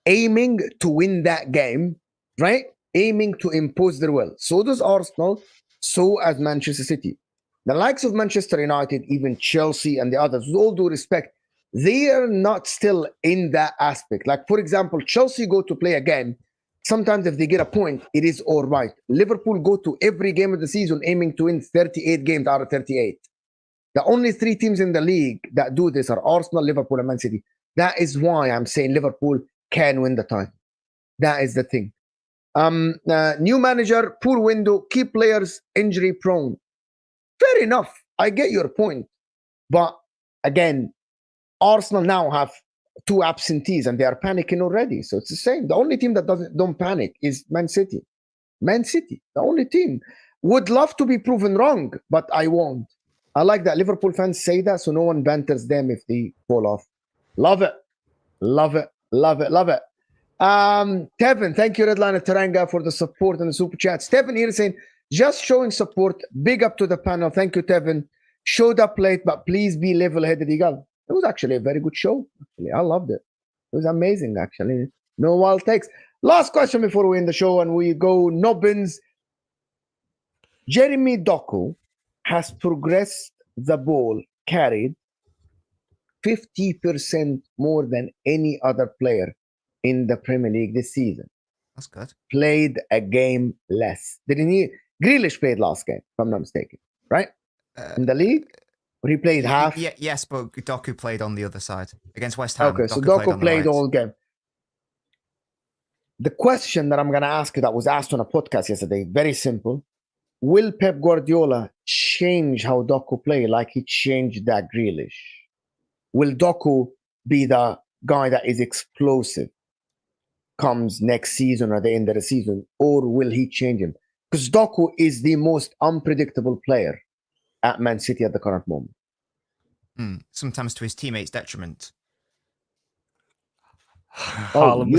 aiming to win that game, right? Aiming to impose their will. So does Arsenal. So as Manchester City. The likes of Manchester United, even Chelsea, and the others, with all due respect, they are not still in that aspect. Like, for example, Chelsea go to play a game. Sometimes if they get a point, it is all right. Liverpool go to every game of the season aiming to win 38 games out of 38. The only 3 teams in the league that do this are Arsenal, Liverpool, and Man City. That is why I'm saying Liverpool can win the title. That is the thing. New manager, poor window, key players injury prone. Fair enough. I get your point. But again, Arsenal now have 2 absentees and they are panicking already. So it's the same. The only team that don't panic is Man City. Man City, the only team. Would love to be proven wrong, but I won't. I like that Liverpool fans say that so no one banters them if they fall off. Love it. Love it. Love it. Love it. Tevin, thank you, Redline Taranga, for the support and the super chat. Stephen here saying, just showing support. Big up to the panel. Thank you, Tevin. Showed up late, but please be level-headed, Igal. It was actually a very good show. Actually, I loved it. It was amazing, actually. No wild takes. Last question before we end the show, and we go Nobbins. Jeremy Doku has progressed the ball carried 50% more than any other player in the Premier League this season. That's good. Played a game less. Didn't he? Grealish played last game, if I'm not mistaken, right? In the league? Or he played half? Yes, but Doku played on the other side against West Ham. Okay, so Doku played all game. The question that I'm going to ask you that was asked on a podcast yesterday, very simple. Will Pep Guardiola change how Doku play like he changed that Grealish? Will Doku be the guy that is explosive comes next season or the end of the season, or will he change him? Because Doku is the most unpredictable player at Man City at the current moment. Sometimes to his teammates' detriment. Haaland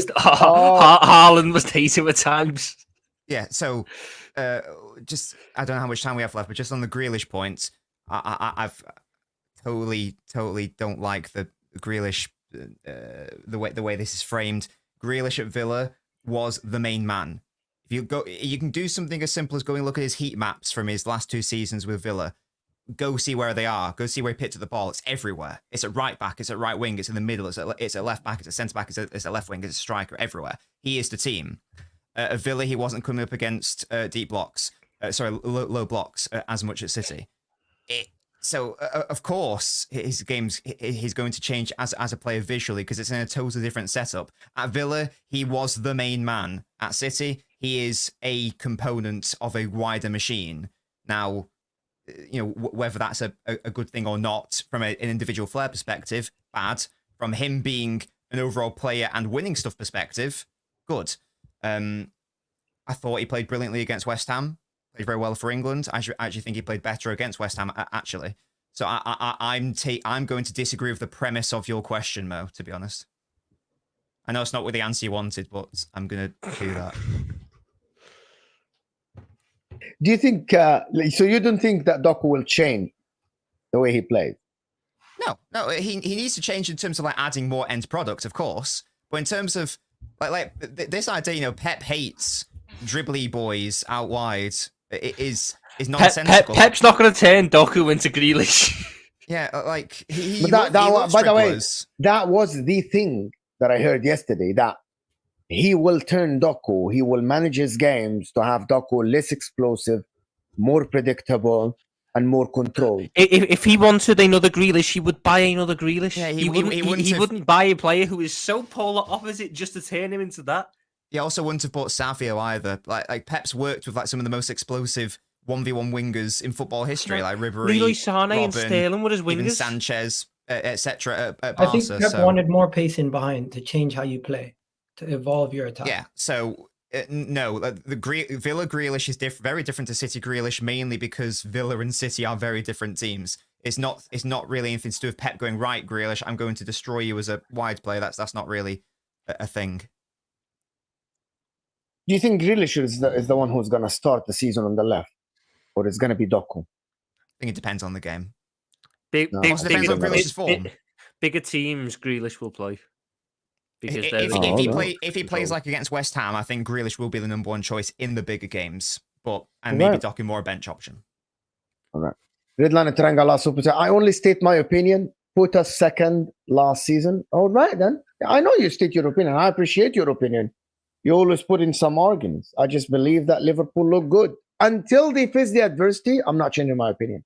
must hate him at times. Yeah, so just I don't know how much time we have left, but just on the Grealish point, I've totally don't like the Grealish the way this is framed. Grealish at Villa was the main man. If you can do something as simple as going look at his heat maps from his last 2 seasons with Villa. Go see where they are. Go see where he picked up the ball. It's everywhere. It's at right back. It's at right wing. It's in the middle. It's at left back. It's at centre back. It's at left wing. It's a striker. Everywhere. He is the team. At Villa, he wasn't coming up against deep blocks. Low blocks as much at City. So of course his games he's going to change as a player visually because it's in a totally different setup. At Villa, he was the main man. At City, he is a component of a wider machine. Now, you know, whether that's a good thing or not from an individual flair perspective, bad. From him being an overall player and winning stuff perspective, good. I thought he played brilliantly against West Ham. Played very well for England. I actually think he played better against West Ham, actually. So I'm going to disagree with the premise of your question, Mo, to be honest. I know it's not what the answer you wanted, but I'm going to do that. Do you think, so you don't think that Doku will change the way he plays? No, he needs to change in terms of like adding more end product, of course. But in terms of like this idea, you know, Pep hates dribbly boys out wide. It is nonsensical. Pep's not going to turn Doku into Grealish. Yeah, like he but loves by the way, dribblers. that was the thing that I heard yesterday, that he will turn Doku, he will manage his games to have Doku less explosive, more predictable, and more controlled. If he wanted another Grealish, he would buy another Grealish. Yeah, he wouldn't buy a player who is so polar opposite just to turn him into that. He also wouldn't have bought Savio either. Like Pep's worked with like some of the most explosive 1v1 wingers in football history, like Ribery, Leroy Sané and Robin, Sterling with his even wingers. Sanchez, etc. at I think Barca. Pep So wanted more pace in behind to change how you play, to evolve your attack. yeah, so no, Villa Grealish is very different to City Grealish, mainly because Villa and City are very different teams. It's not really anything to do with Pep going, right, Grealish, I'm going to destroy you as a wide player. That's not really a thing. Do you think Grealish is the one who's going to start the season on the left? Or it's going to be Doku? I think it depends on the game. No, It depends on Grealish's form. Bigger teams, Grealish will play. Because If he plays like against West Ham, I think Grealish will be the number one choice in the bigger games. Maybe Doku more a bench option. All right. Redline Triangle last super. I only state my opinion. Put us second last season. All right, then. I know you state your opinion. I appreciate your opinion. You always put in some arguments. I just believe that Liverpool look good. Until they face the adversity, I'm not changing my opinion.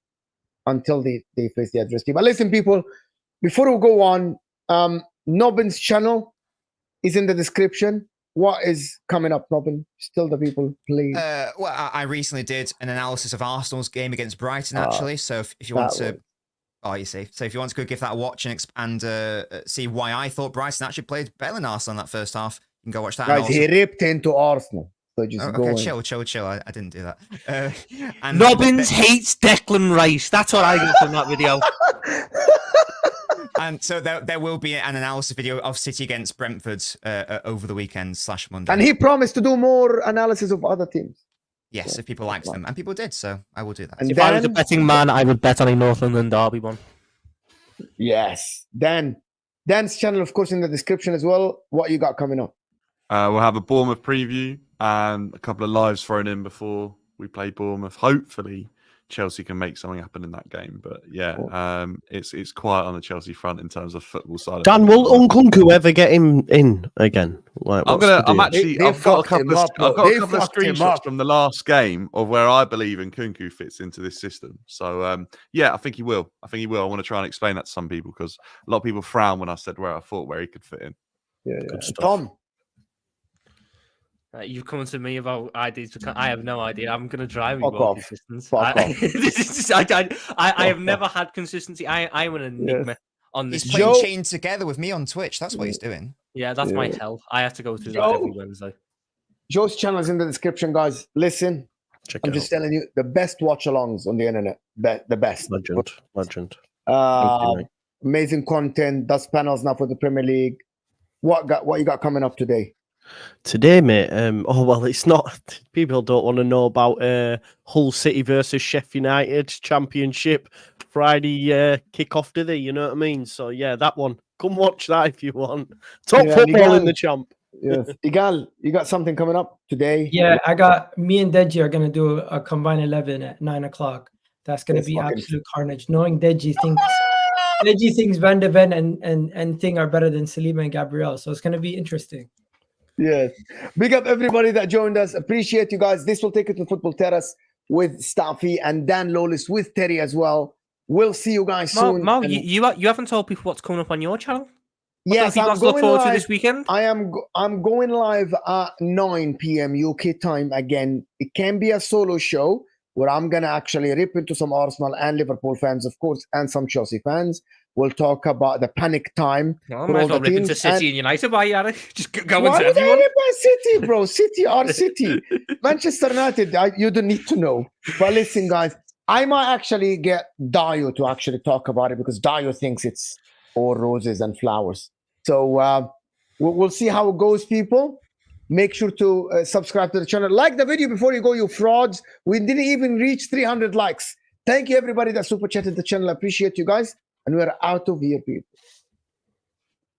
Until they face the adversity. But listen, people, before we go on, Nobin's channel is in the description. What is coming up, Nobin? Still the people, please. Well, I recently did an analysis of Arsenal's game against Brighton, actually. So if you want to... Oh, you see. So if you want to go give that a watch and see why I thought Brighton actually played better than Arsenal in that first half, you can go watch that. Guys, he ripped into Arsenal. So just go chill. I didn't do that. Nobbins hates Declan Rice. That's what I got from that video. And so there will be an analysis video of City against Brentford over the weekend / Monday. And he promised to do more analysis of other teams. Yes, if people liked them. And people did, so I will do that. And if I was a betting man, I would bet on a North London derby one. Yes. Dan's channel, of course, in the description as well. What you got coming up? We'll have a Bournemouth preview and a couple of lives thrown in before we play Bournemouth. Hopefully, Chelsea can make something happen in that game. But yeah, it's quiet on the Chelsea front in terms of football side. Dan, will Nkunku ever get him in again? Like, I've got a couple of screenshots from the last game of where I believe Nkunku fits into this system. So yeah, I think he will. I want to try and explain that to some people because a lot of people frown when I said where he could fit in. Yeah. Tom. You've come to me about ideas. I have no idea. I'm going to drive you Fuck more off. consistency. I have never had consistency. I'm an enigma on this. He's playing chained together with me on Twitch. That's what he's doing. Yeah, that's my hell. I have to go through that every Wednesday. Joe's channel is in the description, guys. Listen, I'm just telling you, the best watch-alongs on the internet. The best. Legend. Amazing content. Does panels now for the Premier League. What you got coming up today? Today, mate. It's not. People don't want to know about Hull City versus Sheffield United Championship Friday kick-off, do they? You know what I mean? So yeah, that one. Come watch that if you want. Top football in the champ. Yes, Igal, you got something coming up today? Yeah, me and Deji are gonna do a combined 11 at 9:00. That's gonna be absolute carnage. Knowing Deji thinks Van de Ven and Thing are better than Saliba and Gabriel, so it's gonna be interesting. Yes. Big up everybody that joined us. Appreciate you guys. This will take it to Football Terrace with Staffy and Dan Lawless with Terry as well. We'll see you guys soon. Mo, you haven't told people what's coming up on your channel? Yes, I'm going look forward to this weekend. I'm going live at 9 p.m. UK time again. It can be a solo show where I'm gonna actually rip into some Arsenal and Liverpool fans, of course, and some Chelsea fans. We'll talk about the panic time. I might as well rip into City and United by Yari. Just go into everyone. everyone. By City, bro. City are City. Manchester United, you don't need to know. But listen, guys, I might actually get Dio to actually talk about it because Dio thinks it's all roses and flowers. So we'll see how it goes, people. Make sure to subscribe to the channel. Like the video before you go, you frauds. We didn't even reach 300 likes. Thank you, everybody that super chatted the channel. I appreciate you guys. And we're out of here, people.